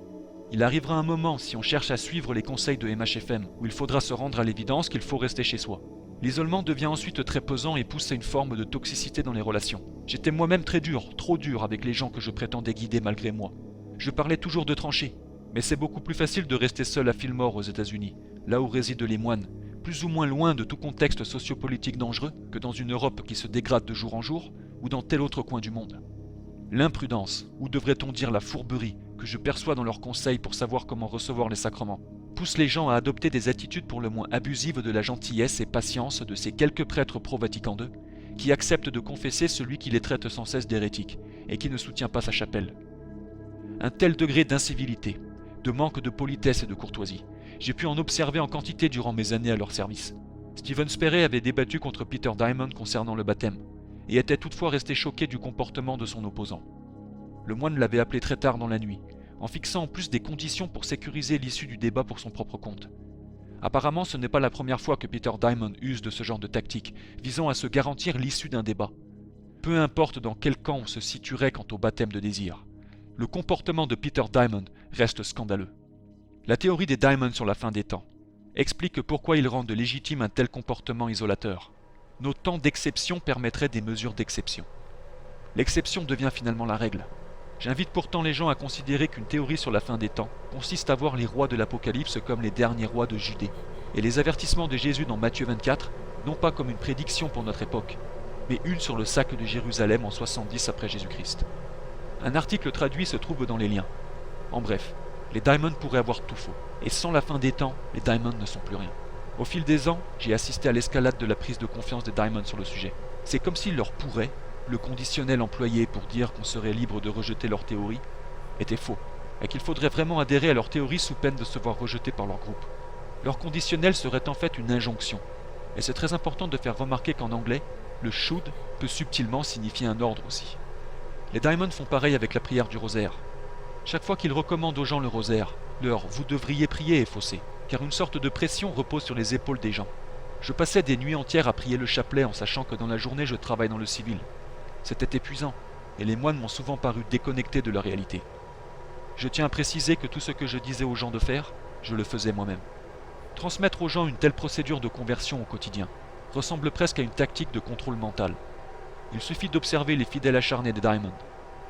Speaker 1: Il arrivera un moment, si on cherche à suivre les conseils de MHFM, où il faudra se rendre à l'évidence qu'il faut rester chez soi. L'isolement devient ensuite très pesant et pousse à une forme de toxicité dans les relations. J'étais moi-même très dur, trop dur avec les gens que je prétendais guider malgré moi. Je parlais toujours de tranchées, mais c'est beaucoup plus facile de rester seul à Fillmore aux États-Unis, là où résident les moines, plus ou moins loin de tout contexte sociopolitique dangereux que dans une Europe qui se dégrade de jour en jour ou dans tel autre coin du monde. L'imprudence, ou devrait-on dire la fourberie, que je perçois dans leurs conseils pour savoir comment recevoir les sacrements, pousse les gens à adopter des attitudes pour le moins abusives de la gentillesse et patience de ces quelques prêtres pro-Vatican II qui acceptent de confesser celui qui les traite sans cesse d'hérétiques et qui ne soutient pas sa chapelle. Un tel degré d'incivilité, de manque de politesse et de courtoisie, j'ai pu en observer en quantité durant mes années à leur service. Stephen Sperry avait débattu contre Peter Diamond concernant le baptême, et était toutefois resté choqué du comportement de son opposant. Le moine l'avait appelé très tard dans la nuit, en fixant en plus des conditions pour sécuriser l'issue du débat pour son propre compte. Apparemment, ce n'est pas la première fois que Peter Diamond use de ce genre de tactique, visant à se garantir l'issue d'un débat. Peu importe dans quel camp on se situerait quant au baptême de désir, le comportement de Peter Diamond reste scandaleux. La théorie des Diamonds sur la fin des temps explique pourquoi ils rendent légitime un tel comportement isolateur. Nos temps d'exception permettraient des mesures d'exception. L'exception devient finalement la règle. J'invite pourtant les gens à considérer qu'une théorie sur la fin des temps consiste à voir les rois de l'Apocalypse comme les derniers rois de Judée, et les avertissements de Jésus dans Matthieu 24, non pas comme une prédiction pour notre époque, mais une sur le sac de Jérusalem en 70 après Jésus-Christ. Un article traduit se trouve dans les liens. En bref, les Diamonds pourraient avoir tout faux, et sans la fin des temps, les Diamonds ne sont plus rien. Au fil des ans, j'ai assisté à l'escalade de la prise de confiance des Diamonds sur le sujet. C'est comme s'il leur pourrait, le conditionnel employé pour dire qu'on serait libre de rejeter leur théorie, était faux, et qu'il faudrait vraiment adhérer à leur théorie sous peine de se voir rejeté par leur groupe. Leur conditionnel serait en fait une injonction, et c'est très important de faire remarquer qu'en anglais, le should peut subtilement signifier un ordre aussi. Les Diamonds font pareil avec la prière du rosaire. Chaque fois qu'ils recommandent aux gens le rosaire, leur « vous devriez prier » est faussé, car une sorte de pression repose sur les épaules des gens. Je passais des nuits entières à prier le chapelet en sachant que dans la journée je travaille dans le civil. C'était épuisant, et les moines m'ont souvent paru déconnectés de la réalité. Je tiens à préciser que tout ce que je disais aux gens de faire, je le faisais moi-même. Transmettre aux gens une telle procédure de conversion au quotidien ressemble presque à une tactique de contrôle mental. Il suffit d'observer les fidèles acharnés des Diamonds.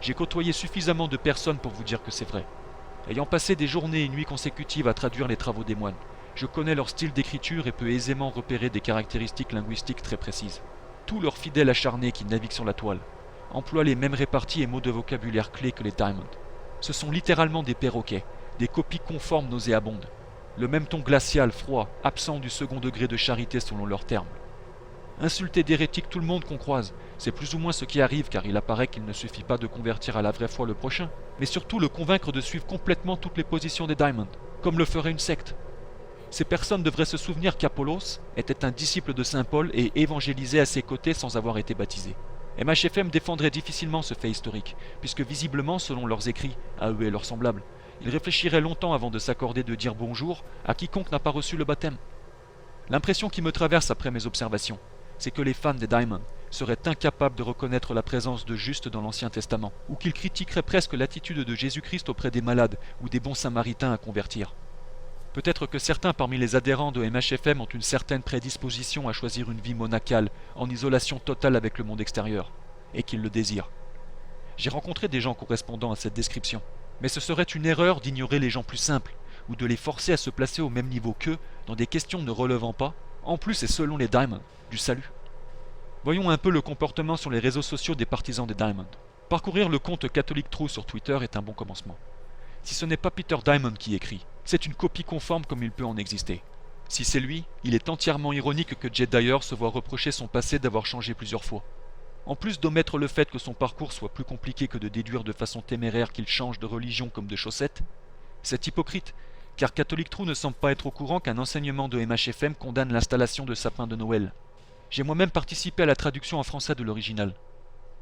Speaker 1: J'ai côtoyé suffisamment de personnes pour vous dire que c'est vrai. Ayant passé des journées et nuits consécutives à traduire les travaux des moines, je connais leur style d'écriture et peux aisément repérer des caractéristiques linguistiques très précises. Tous leurs fidèles acharnés qui naviguent sur la toile emploient les mêmes réparties et mots de vocabulaire clés que les Diamond. Ce sont littéralement des perroquets, des copies conformes nauséabondes. Le même ton glacial, froid, absent du second degré de charité selon leurs termes. Insulter d'hérétique tout le monde qu'on croise, c'est plus ou moins ce qui arrive car il apparaît qu'il ne suffit pas de convertir à la vraie foi le prochain, mais surtout le convaincre de suivre complètement toutes les positions des Diamond, comme le ferait une secte. Ces personnes devraient se souvenir qu'Apollos était un disciple de Saint Paul et évangélisait à ses côtés sans avoir été baptisé. MHFM défendrait difficilement ce fait historique, puisque visiblement, selon leurs écrits, à eux et leurs semblables, ils réfléchiraient longtemps avant de s'accorder de dire bonjour à quiconque n'a pas reçu le baptême. L'impression qui me traverse après mes observations, c'est que les fans des Diamond seraient incapables de reconnaître la présence de justes dans l'Ancien Testament, ou qu'ils critiqueraient presque l'attitude de Jésus-Christ auprès des malades ou des bons samaritains à convertir. Peut-être que certains parmi les adhérents de MHFM ont une certaine prédisposition à choisir une vie monacale, en isolation totale avec le monde extérieur, et qu'ils le désirent. J'ai rencontré des gens correspondant à cette description, mais ce serait une erreur d'ignorer les gens plus simples, ou de les forcer à se placer au même niveau qu'eux dans des questions ne relevant pas, en plus et selon les Diamond, du salut. Voyons un peu le comportement sur les réseaux sociaux des partisans des Diamond. Parcourir le compte Catholic True sur Twitter est un bon commencement. Si ce n'est pas Peter Diamond qui écrit, c'est une copie conforme comme il peut en exister. Si c'est lui, il est entièrement ironique que Jed Dyer se voit reprocher son passé d'avoir changé plusieurs fois. En plus d'omettre le fait que son parcours soit plus compliqué que de déduire de façon téméraire qu'il change de religion comme de chaussettes, c'est hypocrite, car Catholic True ne semble pas être au courant qu'un enseignement de MHFM condamne l'installation de sapins de Noël. J'ai moi-même participé à la traduction en français de l'original.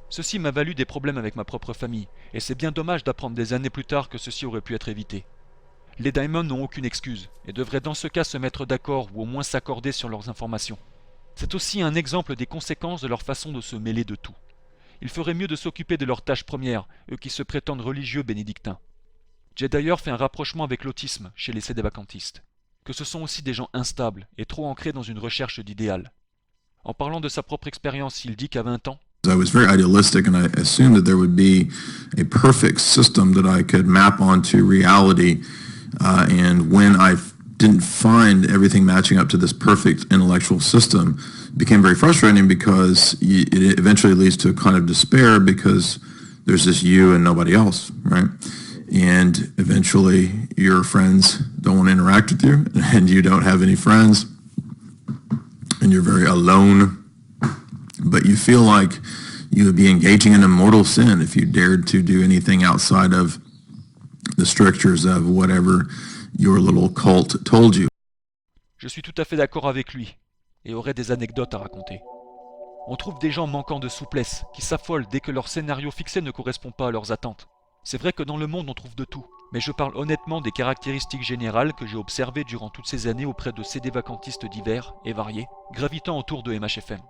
Speaker 1: Ceci m'a valu des problèmes avec ma propre famille, et c'est bien dommage d'apprendre des années plus tard que ceci aurait pu être évité. Les Diamond n'ont aucune excuse, et devraient dans ce cas se mettre d'accord ou au moins s'accorder sur leurs informations. C'est aussi un exemple des conséquences de leur façon de se mêler de tout. Il ferait mieux de s'occuper de leur tâche première, eux qui se prétendent religieux bénédictins. J'ai d'ailleurs fait un rapprochement avec l'autisme chez les sédévacantistes, que ce sont aussi des gens instables et trop ancrés dans une recherche d'idéal. En parlant de sa propre expérience, il dit qu'à 20 ans,
Speaker 3: I was very idealistic and I assumed that there would be a perfect system that I could map onto reality. And when I didn't find everything matching up to this perfect intellectual system, it became very frustrating because it eventually leads to a kind of despair because there's just you and nobody else, right? And eventually your friends don't want to interact with you and you don't have any friends and you're very alone. But you feel like you would be engaging in a mortal sin if you dared to do anything outside of the strictures of whatever your little cult told you.
Speaker 1: Je suis tout à fait d'accord avec lui, et aurais des anecdotes à raconter. On trouve des gens manquant de souplesse, qui s'affolent dès que leur scénario fixé ne correspond pas à leurs attentes. C'est vrai que dans le monde on trouve de tout, mais je parle honnêtement des caractéristiques générales que j'ai observées durant toutes ces années auprès de sédévacantistes divers et variés, gravitant autour de MHFM.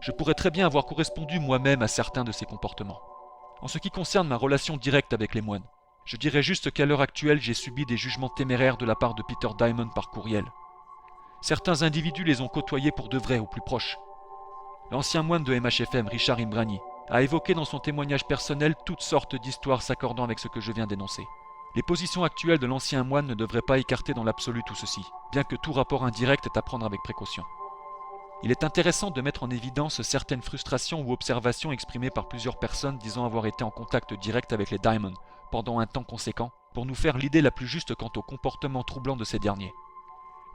Speaker 1: Je pourrais très bien avoir correspondu moi-même à certains de ces comportements. En ce qui concerne ma relation directe avec les moines, je dirais juste qu'à l'heure actuelle, j'ai subi des jugements téméraires de la part de Peter Diamond par courriel. Certains individus les ont côtoyés pour de vrai ou plus proches. L'ancien moine de MHFM, Richard Imbrani, a évoqué dans son témoignage personnel toutes sortes d'histoires s'accordant avec ce que je viens d'énoncer. Les positions actuelles de l'ancien moine ne devraient pas écarter dans l'absolu tout ceci, bien que tout rapport indirect est à prendre avec précaution. Il est intéressant de mettre en évidence certaines frustrations ou observations exprimées par plusieurs personnes disant avoir été en contact direct avec les Diamond pendant un temps conséquent, pour nous faire l'idée la plus juste quant au comportement troublant de ces derniers.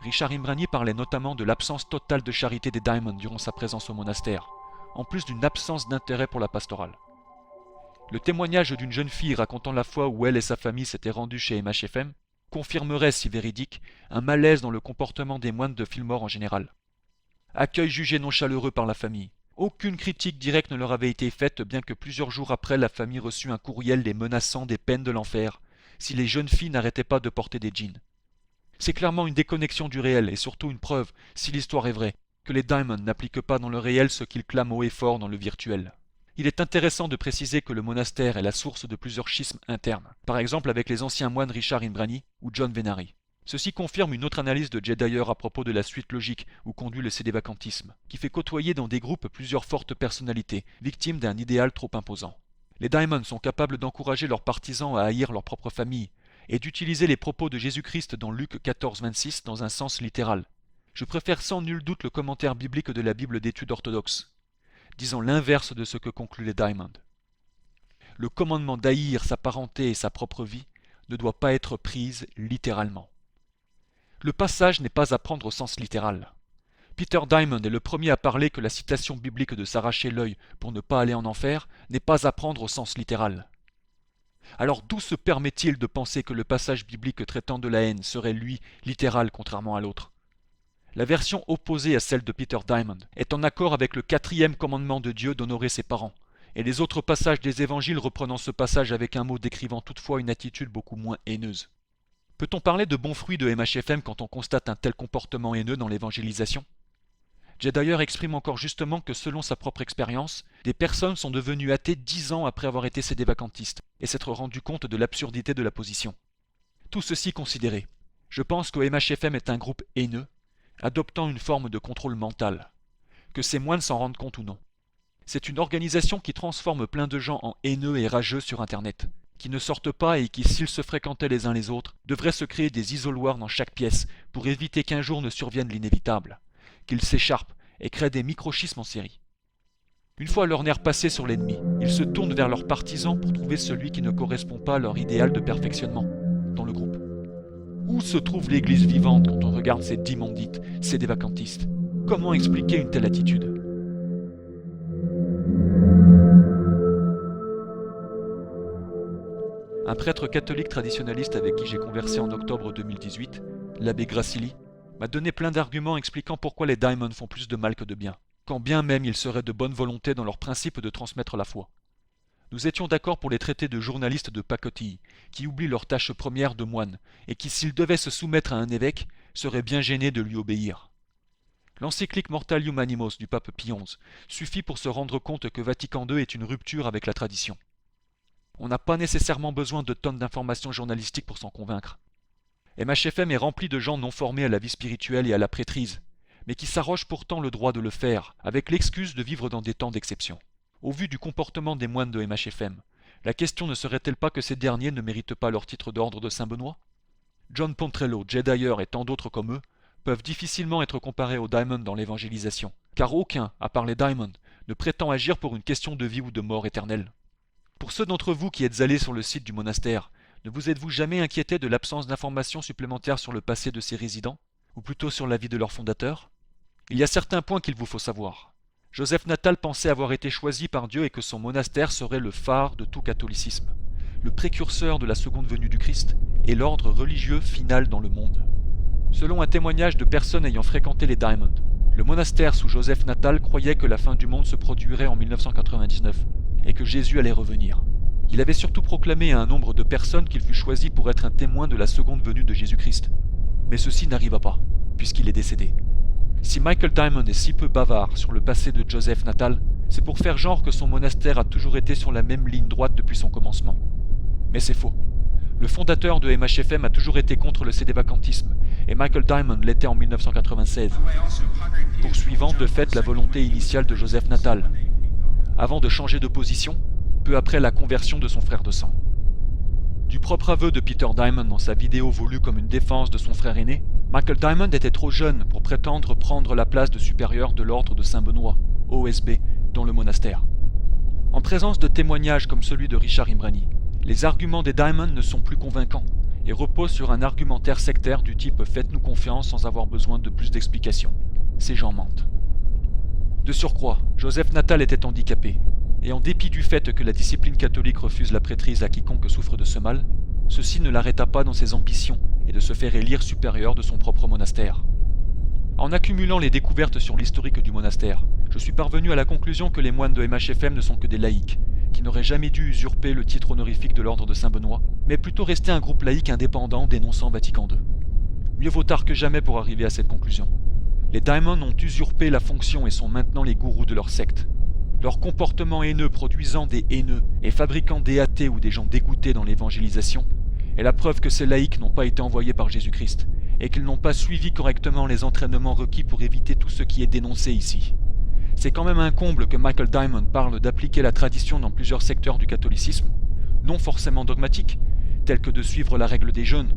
Speaker 1: Richard Imbrani parlait notamment de l'absence totale de charité des Diamond durant sa présence au monastère, en plus d'une absence d'intérêt pour la pastorale. Le témoignage d'une jeune fille racontant la fois où elle et sa famille s'étaient rendus chez MHFM confirmerait, si véridique, un malaise dans le comportement des moines de Fillmore en général. Accueil jugé non chaleureux par la famille. Aucune critique directe ne leur avait été faite, bien que plusieurs jours après, la famille reçut un courriel les menaçant des peines de l'enfer si les jeunes filles n'arrêtaient pas de porter des jeans. C'est clairement une déconnexion du réel et surtout une preuve, si l'histoire est vraie, que les Diamond n'appliquent pas dans le réel ce qu'ils clament haut et fort dans le virtuel. Il est intéressant de préciser que le monastère est la source de plusieurs schismes internes, par exemple avec les anciens moines Richard Imbrani ou John Venari. Ceci confirme une autre analyse de Jed Dyer à propos de la suite logique où conduit le sédévacantisme, qui fait côtoyer dans des groupes plusieurs fortes personnalités, victimes d'un idéal trop imposant. Les Diamond sont capables d'encourager leurs partisans à haïr leur propre famille, et d'utiliser les propos de Jésus-Christ dans Luc 14, 26 dans un sens littéral. Je préfère sans nul doute le commentaire biblique de la Bible d'études orthodoxes, disant l'inverse de ce que concluent les Diamond. Le commandement d'haïr sa parenté et sa propre vie ne doit pas être pris littéralement. Le passage n'est pas à prendre au sens littéral. Peter Diamond est le premier à parler que la citation biblique de s'arracher l'œil pour ne pas aller en enfer n'est pas à prendre au sens littéral. Alors d'où se permet-il de penser que le passage biblique traitant de la haine serait lui littéral contrairement à l'autre? La version opposée à celle de Peter Diamond est en accord avec le 4e commandement de Dieu d'honorer ses parents, et les autres passages des évangiles reprenant ce passage avec un mot décrivant toutefois une attitude beaucoup moins haineuse. Peut-on parler de bons fruits de MHFM quand on constate un tel comportement haineux dans l'évangélisation? Jedediah exprime encore justement que selon sa propre expérience, des personnes sont devenues athées 10 ans après avoir été sédévacantistes et s'être rendu compte de l'absurdité de la position. Tout ceci considéré, je pense que MHFM est un groupe haineux, adoptant une forme de contrôle mental, que ces moines s'en rendent compte ou non. C'est une organisation qui transforme plein de gens en haineux et rageux sur Internet, qui ne sortent pas et qui, s'ils se fréquentaient les uns les autres, devraient se créer des isoloirs dans chaque pièce pour éviter qu'un jour ne survienne l'inévitable, qu'ils s'écharpent et créent des microschismes en série. Une fois leur nerf passé sur l'ennemi, ils se tournent vers leurs partisans pour trouver celui qui ne correspond pas à leur idéal de perfectionnement dans le groupe. Où se trouve l'Église vivante quand on regarde ces dimmondites, ces dévacantistes? Comment expliquer une telle attitude? Un prêtre catholique traditionnaliste avec qui j'ai conversé en octobre 2018, l'abbé Gracili, m'a donné plein d'arguments expliquant pourquoi les Diamond font plus de mal que de bien, quand bien même ils seraient de bonne volonté dans leur principe de transmettre la foi. Nous étions d'accord pour les traiter de journalistes de pacotille, qui oublient leur tâche première de moine, et qui, s'ils devaient se soumettre à un évêque, seraient bien gênés de lui obéir. L'encyclique Mortalium Animos du pape Pie XI suffit pour se rendre compte que Vatican II est une rupture avec la tradition. On n'a pas nécessairement besoin de tonnes d'informations journalistiques pour s'en convaincre. MHFM est rempli de gens non formés à la vie spirituelle et à la prêtrise, mais qui s'arrogent pourtant le droit de le faire, avec l'excuse de vivre dans des temps d'exception. Au vu du comportement des moines de MHFM, la question ne serait-elle pas que ces derniers ne méritent pas leur titre d'ordre de Saint-Benoît? John Pontrello, Jedediah et tant d'autres comme eux peuvent difficilement être comparés aux Diamond dans l'évangélisation, car aucun, à part les Diamond, ne prétend agir pour une question de vie ou de mort éternelle. Pour ceux d'entre vous qui êtes allés sur le site du monastère, ne vous êtes-vous jamais inquiété de l'absence d'informations supplémentaires sur le passé de ces résidents, ou plutôt sur la vie de leur fondateur? Il y a certains points qu'il vous faut savoir. Joseph Natal pensait avoir été choisi par Dieu et que son monastère serait le phare de tout catholicisme, le précurseur de la seconde venue du Christ et l'ordre religieux final dans le monde. Selon un témoignage de personnes ayant fréquenté les Diamond, le monastère sous Joseph Natal croyait que la fin du monde se produirait en 1999 et que Jésus allait revenir. Il avait surtout proclamé à un nombre de personnes qu'il fut choisi pour être un témoin de la seconde venue de Jésus-Christ. Mais ceci n'arriva pas, puisqu'il est décédé. Si Michael Diamond est si peu bavard sur le passé de Joseph Natal, c'est pour faire genre que son monastère a toujours été sur la même ligne droite depuis son commencement. Mais c'est faux. Le fondateur de MHFM a toujours été contre le sédévacantisme, et Michael Diamond l'était en 1996, poursuivant de fait la volonté initiale de Joseph Natal, avant de changer de position, peu après la conversion de son frère de sang. Du propre aveu de Peter Diamond dans sa vidéo voulue comme une défense de son frère aîné, Michael Diamond était trop jeune pour prétendre prendre la place de supérieur de l'ordre de Saint-Benoît, OSB, dans le monastère. En présence de témoignages comme celui de Richard Imbrani, les arguments des Diamond ne sont plus convaincants et reposent sur un argumentaire sectaire du type « faites-nous confiance sans avoir besoin de plus d'explications ». Ces gens mentent. De surcroît, Joseph Natal était handicapé, et en dépit du fait que la discipline catholique refuse la prêtrise à quiconque souffre de ce mal, ceci ne l'arrêta pas dans ses ambitions et de se faire élire supérieur de son propre monastère. En accumulant les découvertes sur l'historique du monastère, je suis parvenu à la conclusion que les moines de MHFM ne sont que des laïcs, qui n'auraient jamais dû usurper le titre honorifique de l'ordre de Saint-Benoît, mais plutôt rester un groupe laïque indépendant dénonçant Vatican II. Mieux vaut tard que jamais pour arriver à cette conclusion. Les Diamond ont usurpé la fonction et sont maintenant les gourous de leur secte. Leur comportement haineux produisant des haineux et fabriquant des athées ou des gens dégoûtés dans l'évangélisation est la preuve que ces laïcs n'ont pas été envoyés par Jésus-Christ et qu'ils n'ont pas suivi correctement les entraînements requis pour éviter tout ce qui est dénoncé ici. C'est quand même un comble que Michael Diamond parle d'appliquer la tradition dans plusieurs secteurs du catholicisme, non forcément dogmatique, telle que de suivre la règle des jeûnes,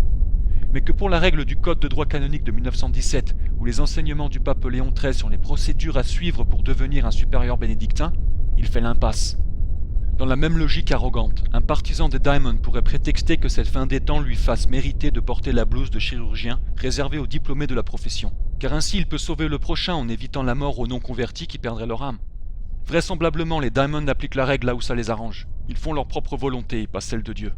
Speaker 1: mais que pour la règle du Code de droit canonique de 1917 ou les enseignements du pape Léon XIII sur les procédures à suivre pour devenir un supérieur bénédictin, il fait l'impasse. Dans la même logique arrogante, un partisan des Diamond pourrait prétexter que cette fin des temps lui fasse mériter de porter la blouse de chirurgien réservée aux diplômés de la profession, car ainsi il peut sauver le prochain en évitant la mort aux non-convertis qui perdraient leur âme. Vraisemblablement, les Diamond appliquent la règle là où ça les arrange. Ils font leur propre volonté et pas celle de Dieu.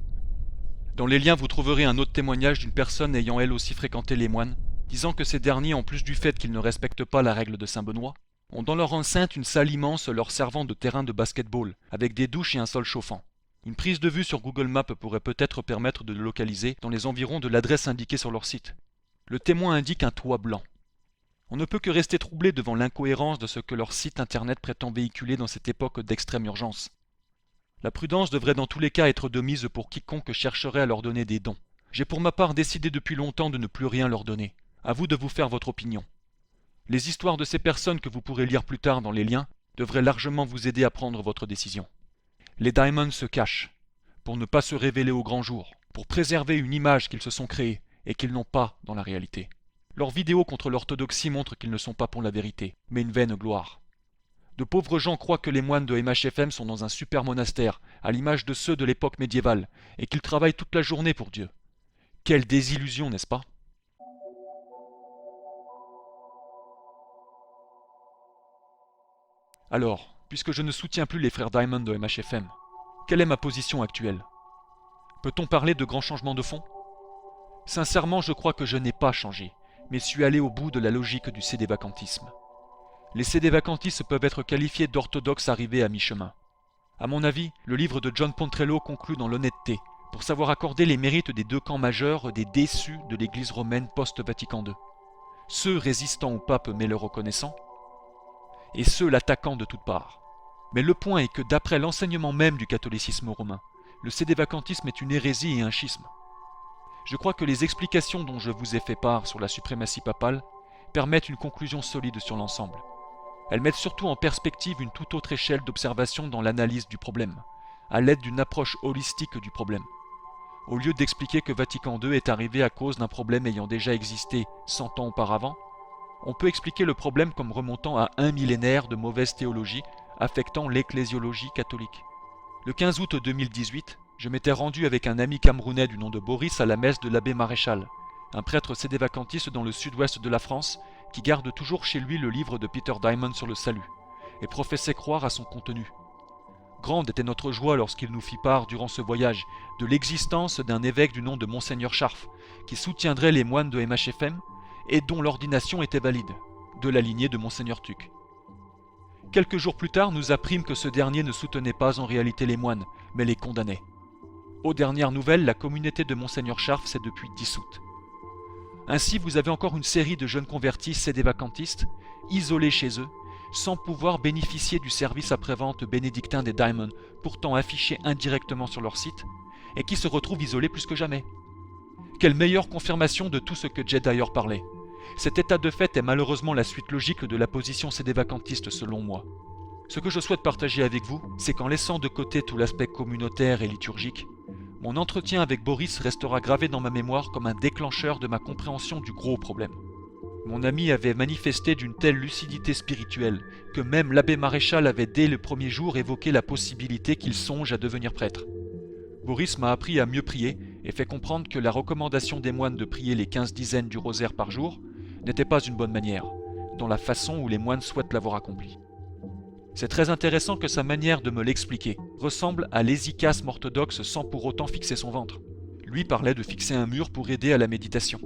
Speaker 1: Dans les liens, vous trouverez un autre témoignage d'une personne ayant elle aussi fréquenté les moines, disant que ces derniers, en plus du fait qu'ils ne respectent pas la règle de Saint Benoît, ont dans leur enceinte une salle immense leur servant de terrain de basket-ball, avec des douches et un sol chauffant. Une prise de vue sur Google Maps pourrait peut-être permettre de le localiser dans les environs de l'adresse indiquée sur leur site. Le témoin indique un toit blanc. On ne peut que rester troublé devant l'incohérence de ce que leur site internet prétend véhiculer dans cette époque d'extrême urgence. La prudence devrait dans tous les cas être de mise pour quiconque chercherait à leur donner des dons. J'ai pour ma part décidé depuis longtemps de ne plus rien leur donner. À vous de vous faire votre opinion. Les histoires de ces personnes que vous pourrez lire plus tard dans les liens devraient largement vous aider à prendre votre décision. Les Diamonds se cachent, pour ne pas se révéler au grand jour, pour préserver une image qu'ils se sont créée et qu'ils n'ont pas dans la réalité. Leurs vidéos contre l'orthodoxie montrent qu'ils ne sont pas pour la vérité, mais une vaine gloire. De pauvres gens croient que les moines de MHFM sont dans un super monastère, à l'image de ceux de l'époque médiévale, et qu'ils travaillent toute la journée pour Dieu. Quelle désillusion, n'est-ce pas ? Alors, puisque je ne soutiens plus les frères Diamond de MHFM, quelle est ma position actuelle ? Peut-on parler de grands changements de fond ? Sincèrement, je crois que je n'ai pas changé, mais suis allé au bout de la logique du sédévacantisme. Les sédévacantistes peuvent être qualifiés d'orthodoxes arrivés à mi-chemin. À mon avis, le livre de John Pontrello conclut dans l'honnêteté, pour savoir accorder les mérites des deux camps majeurs des déçus de l'Église romaine post-Vatican II. Ceux résistant au pape mais le reconnaissant, et ceux l'attaquant de toutes parts. Mais le point est que d'après l'enseignement même du catholicisme romain, le sédévacantisme est une hérésie et un schisme. Je crois que les explications dont je vous ai fait part sur la suprématie papale permettent une conclusion solide sur l'ensemble. Elles mettent surtout en perspective une toute autre échelle d'observation dans l'analyse du problème, à l'aide d'une approche holistique du problème. Au lieu d'expliquer que Vatican II est arrivé à cause d'un problème ayant déjà existé 100 ans auparavant, on peut expliquer le problème comme remontant à un millénaire de mauvaise théologie affectant l'ecclésiologie catholique. Le 15 août 2018, je m'étais rendu avec un ami camerounais du nom de Boris à la messe de l'abbé Maréchal, un prêtre sédévacantiste dans le sud-ouest de la France qui garde toujours chez lui le livre de Peter Diamond sur le salut, et professait croire à son contenu. Grande était notre joie lorsqu'il nous fit part, durant ce voyage, de l'existence d'un évêque du nom de Monseigneur Scharf, qui soutiendrait les moines de MHFM, et dont l'ordination était valide, de la lignée de Monseigneur Tuc. Quelques jours plus tard, nous apprîmes que ce dernier ne soutenait pas en réalité les moines, mais les condamnait. Aux dernières nouvelles, la communauté de Monseigneur Scharf s'est depuis dissoute. Ainsi, vous avez encore une série de jeunes convertis sédévacantistes, isolés chez eux, sans pouvoir bénéficier du service après-vente bénédictin des Diamond, pourtant affiché indirectement sur leur site, et qui se retrouvent isolés plus que jamais. Quelle meilleure confirmation de tout ce que Jay Dyer parlait. Cet état de fait est malheureusement la suite logique de la position sédévacantiste selon moi. Ce que je souhaite partager avec vous, c'est qu'en laissant de côté tout l'aspect communautaire et liturgique, mon entretien avec Boris restera gravé dans ma mémoire comme un déclencheur de ma compréhension du gros problème. Mon ami avait manifesté d'une telle lucidité spirituelle que même l'abbé Maréchal avait dès le premier jour évoqué la possibilité qu'il songe à devenir prêtre. Boris m'a appris à mieux prier et fait comprendre que la recommandation des moines de prier les 15 dizaines du rosaire par jour n'était pas une bonne manière, dans la façon où les moines souhaitent l'avoir accompli. C'est très intéressant que sa manière de me l'expliquer ressemble à l'hésychasme orthodoxe sans pour autant fixer son ventre. Lui parlait de fixer un mur pour aider à la méditation.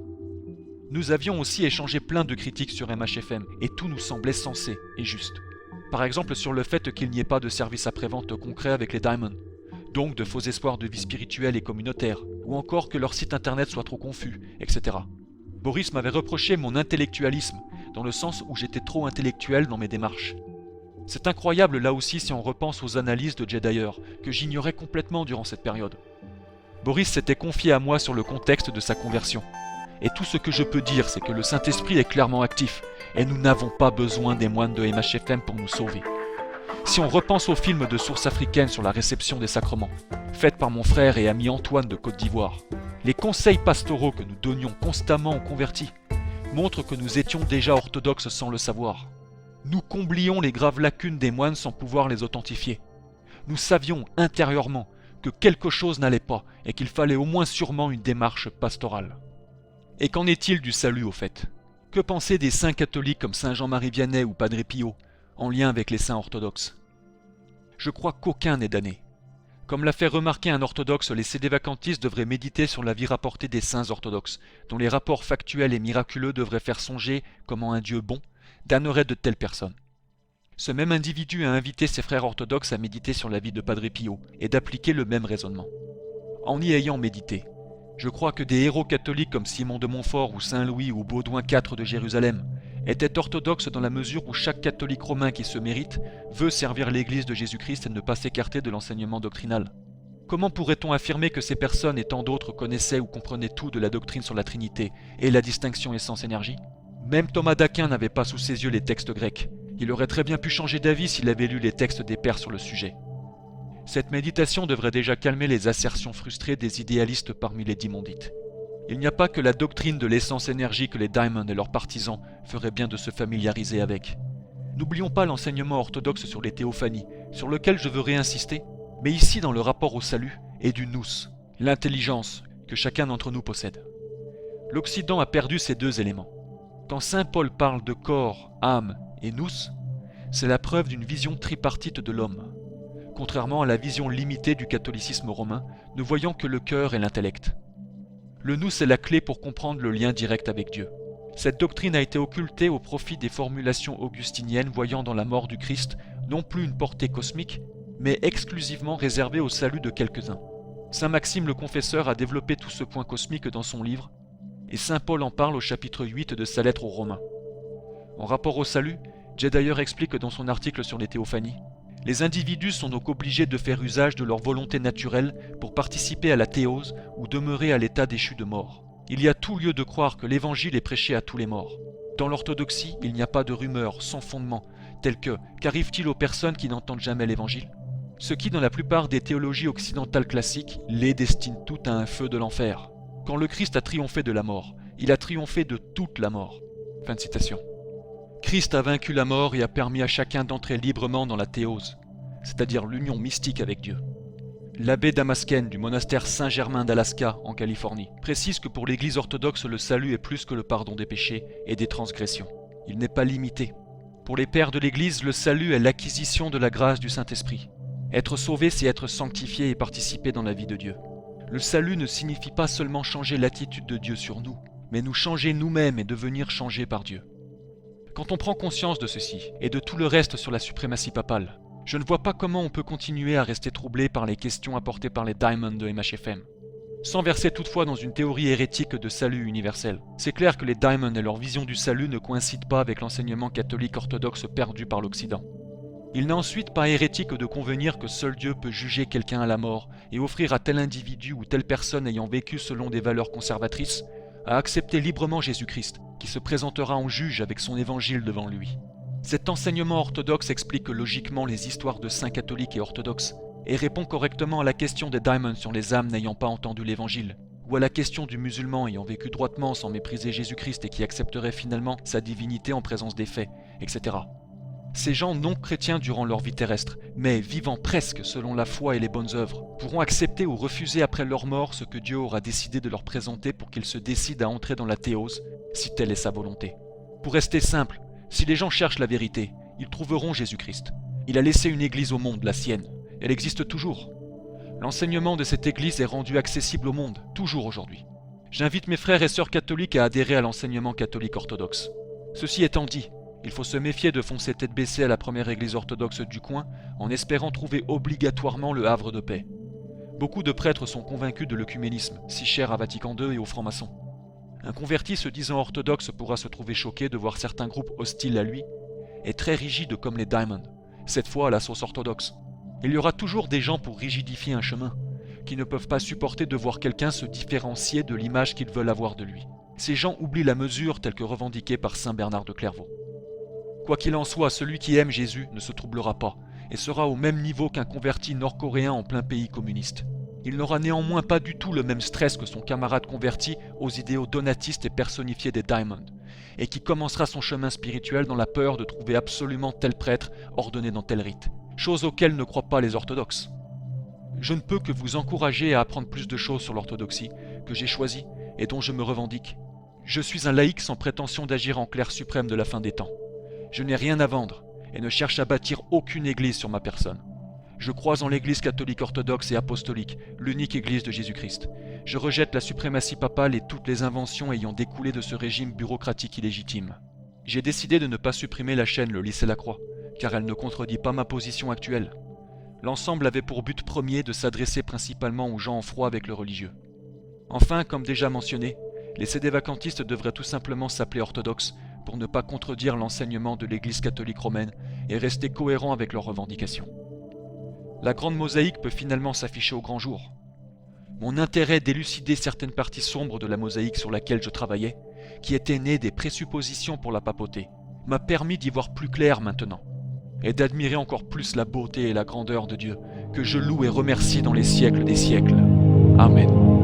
Speaker 1: Nous avions aussi échangé plein de critiques sur MHFM et tout nous semblait sensé et juste. Par exemple sur le fait qu'il n'y ait pas de service après-vente concret avec les Diamond, donc de faux espoirs de vie spirituelle et communautaire, ou encore que leur site internet soit trop confus, etc. Boris m'avait reproché mon intellectualisme, dans le sens où j'étais trop intellectuel dans mes démarches. C'est incroyable là aussi si on repense aux analyses de Jay Dyer, que j'ignorais complètement durant cette période. Boris s'était confié à moi sur le contexte de sa conversion. Et tout ce que je peux dire, c'est que le Saint-Esprit est clairement actif, et nous n'avons pas besoin des moines de MHFM pour nous sauver. Si on repense au film de source africaine sur la réception des sacrements, fait par mon frère et ami Antoine de Côte d'Ivoire, les conseils pastoraux que nous donnions constamment aux convertis montrent que nous étions déjà orthodoxes sans le savoir. Nous comblions les graves lacunes des moines sans pouvoir les authentifier. Nous savions intérieurement que quelque chose n'allait pas et qu'il fallait au moins sûrement une démarche pastorale. Et qu'en est-il du salut au fait ? Que penser des saints catholiques comme Saint Jean-Marie Vianney ou Padre Pio, en lien avec les saints orthodoxes ? Je crois qu'aucun n'est damné. Comme l'a fait remarquer un orthodoxe, les sédévacantistes devraient méditer sur la vie rapportée des saints orthodoxes, dont les rapports factuels et miraculeux devraient faire songer comment un Dieu bon damnerait de telles personnes. Ce même individu a invité ses frères orthodoxes à méditer sur la vie de Padre Pio et d'appliquer le même raisonnement. En y ayant médité, je crois que des héros catholiques comme Simon de Montfort ou Saint Louis ou Baudouin IV de Jérusalem étaient orthodoxes dans la mesure où chaque catholique romain qui se mérite veut servir l'Église de Jésus-Christ et ne pas s'écarter de l'enseignement doctrinal. Comment pourrait-on affirmer que ces personnes et tant d'autres connaissaient ou comprenaient tout de la doctrine sur la Trinité et la distinction essence-énergie ? Même Thomas d'Aquin n'avait pas sous ses yeux les textes grecs. Il aurait très bien pu changer d'avis s'il avait lu les textes des pères sur le sujet. Cette méditation devrait déjà calmer les assertions frustrées des idéalistes parmi les dimondites. Il n'y a pas que la doctrine de l'essence-énergie que les Diamond et leurs partisans feraient bien de se familiariser avec. N'oublions pas l'enseignement orthodoxe sur les théophanies, sur lequel je veux réinsister, mais ici dans le rapport au salut et du nous, l'intelligence que chacun d'entre nous possède. L'Occident a perdu ces deux éléments. Quand saint Paul parle de corps, âme et nous, c'est la preuve d'une vision tripartite de l'homme, contrairement à la vision limitée du catholicisme romain, ne voyant que le cœur et l'intellect. Le nous est la clé pour comprendre le lien direct avec Dieu. Cette doctrine a été occultée au profit des formulations augustiniennes voyant dans la mort du Christ non plus une portée cosmique, mais exclusivement réservée au salut de quelques-uns. Saint Maxime le Confesseur a développé tout ce point cosmique dans son livre, et saint Paul en parle au chapitre 8 de sa lettre aux Romains. En rapport au salut, Jay d'ailleurs explique dans son article sur les théophanies, les individus sont donc obligés de faire usage de leur volonté naturelle pour participer à la théose ou demeurer à l'état déchu de mort. Il y a tout lieu de croire que l'évangile est prêché à tous les morts. Dans l'orthodoxie, il n'y a pas de rumeurs sans fondement, telles que « qu'arrive-t-il aux personnes qui n'entendent jamais l'évangile ?» Ce qui, dans la plupart des théologies occidentales classiques, les destine toutes à un feu de l'enfer. Quand le Christ a triomphé de la mort, il a triomphé de toute la mort. Fin de citation. Christ a vaincu la mort et a permis à chacun d'entrer librement dans la théose, c'est-à-dire l'union mystique avec Dieu. L'abbé Damascène du monastère Saint-Germain d'Alaska, en Californie, précise que pour l'Église orthodoxe, le salut est plus que le pardon des péchés et des transgressions. Il n'est pas limité. Pour les pères de l'Église, le salut est l'acquisition de la grâce du Saint-Esprit. Être sauvé, c'est être sanctifié et participer dans la vie de Dieu. Le salut ne signifie pas seulement changer l'attitude de Dieu sur nous, mais nous changer nous-mêmes et devenir changés par Dieu. Quand on prend conscience de ceci, et de tout le reste sur la suprématie papale, je ne vois pas comment on peut continuer à rester troublé par les questions apportées par les Diamond de MHFM. Sans verser toutefois dans une théorie hérétique de salut universel. C'est clair que les Diamond et leur vision du salut ne coïncident pas avec l'enseignement catholique orthodoxe perdu par l'Occident. Il n'est ensuite pas hérétique de convenir que seul Dieu peut juger quelqu'un à la mort et offrir à tel individu ou telle personne ayant vécu selon des valeurs conservatrices à accepter librement Jésus-Christ, qui se présentera en juge avec son évangile devant lui. Cet enseignement orthodoxe explique logiquement les histoires de saints catholiques et orthodoxes, et répond correctement à la question des Diamond sur les âmes n'ayant pas entendu l'évangile, ou à la question du musulman ayant vécu droitement sans mépriser Jésus-Christ et qui accepterait finalement sa divinité en présence des faits, etc. Ces gens non chrétiens durant leur vie terrestre, mais vivant presque selon la foi et les bonnes œuvres, pourront accepter ou refuser après leur mort ce que Dieu aura décidé de leur présenter pour qu'ils se décident à entrer dans la théose, si telle est sa volonté. Pour rester simple, si les gens cherchent la vérité, ils trouveront Jésus-Christ. Il a laissé une église au monde, la sienne. Elle existe toujours. L'enseignement de cette église est rendu accessible au monde, toujours aujourd'hui. J'invite mes frères et sœurs catholiques à adhérer à l'enseignement catholique orthodoxe. Ceci étant dit, il faut se méfier de foncer tête baissée à la première église orthodoxe du coin en espérant trouver obligatoirement le havre de paix. Beaucoup de prêtres sont convaincus de l'œcuménisme, si cher à Vatican II et aux francs-maçons. Un converti se disant orthodoxe pourra se trouver choqué de voir certains groupes hostiles à lui et très rigides comme les Diamond, cette fois à la sauce orthodoxe. Il y aura toujours des gens pour rigidifier un chemin, qui ne peuvent pas supporter de voir quelqu'un se différencier de l'image qu'ils veulent avoir de lui. Ces gens oublient la mesure telle que revendiquée par saint Bernard de Clairvaux. Quoi qu'il en soit, celui qui aime Jésus ne se troublera pas, et sera au même niveau qu'un converti nord-coréen en plein pays communiste. Il n'aura néanmoins pas du tout le même stress que son camarade converti aux idéaux donatistes et personnifiés des Diamond, et qui commencera son chemin spirituel dans la peur de trouver absolument tel prêtre ordonné dans tel rite, chose auquel ne croient pas les orthodoxes. Je ne peux que vous encourager à apprendre plus de choses sur l'orthodoxie, que j'ai choisie et dont je me revendique. Je suis un laïc sans prétention d'agir en clerc suprême de la fin des temps. Je n'ai rien à vendre et ne cherche à bâtir aucune église sur ma personne. Je crois en l'église catholique orthodoxe et apostolique, l'unique église de Jésus-Christ. Je rejette la suprématie papale et toutes les inventions ayant découlé de ce régime bureaucratique illégitime. J'ai décidé de ne pas supprimer la chaîne Le Lys et la Croix, car elle ne contredit pas ma position actuelle. L'ensemble avait pour but premier de s'adresser principalement aux gens en froid avec le religieux. Enfin, comme déjà mentionné, les sédévacantistes devraient tout simplement s'appeler orthodoxes pour ne pas contredire l'enseignement de l'Église catholique romaine et rester cohérents avec leurs revendications. La grande mosaïque peut finalement s'afficher au grand jour. Mon intérêt d'élucider certaines parties sombres de la mosaïque sur laquelle je travaillais, qui était née des présuppositions pour la papauté, m'a permis d'y voir plus clair maintenant, et d'admirer encore plus la beauté et la grandeur de Dieu, que je loue et remercie dans les siècles des siècles. Amen.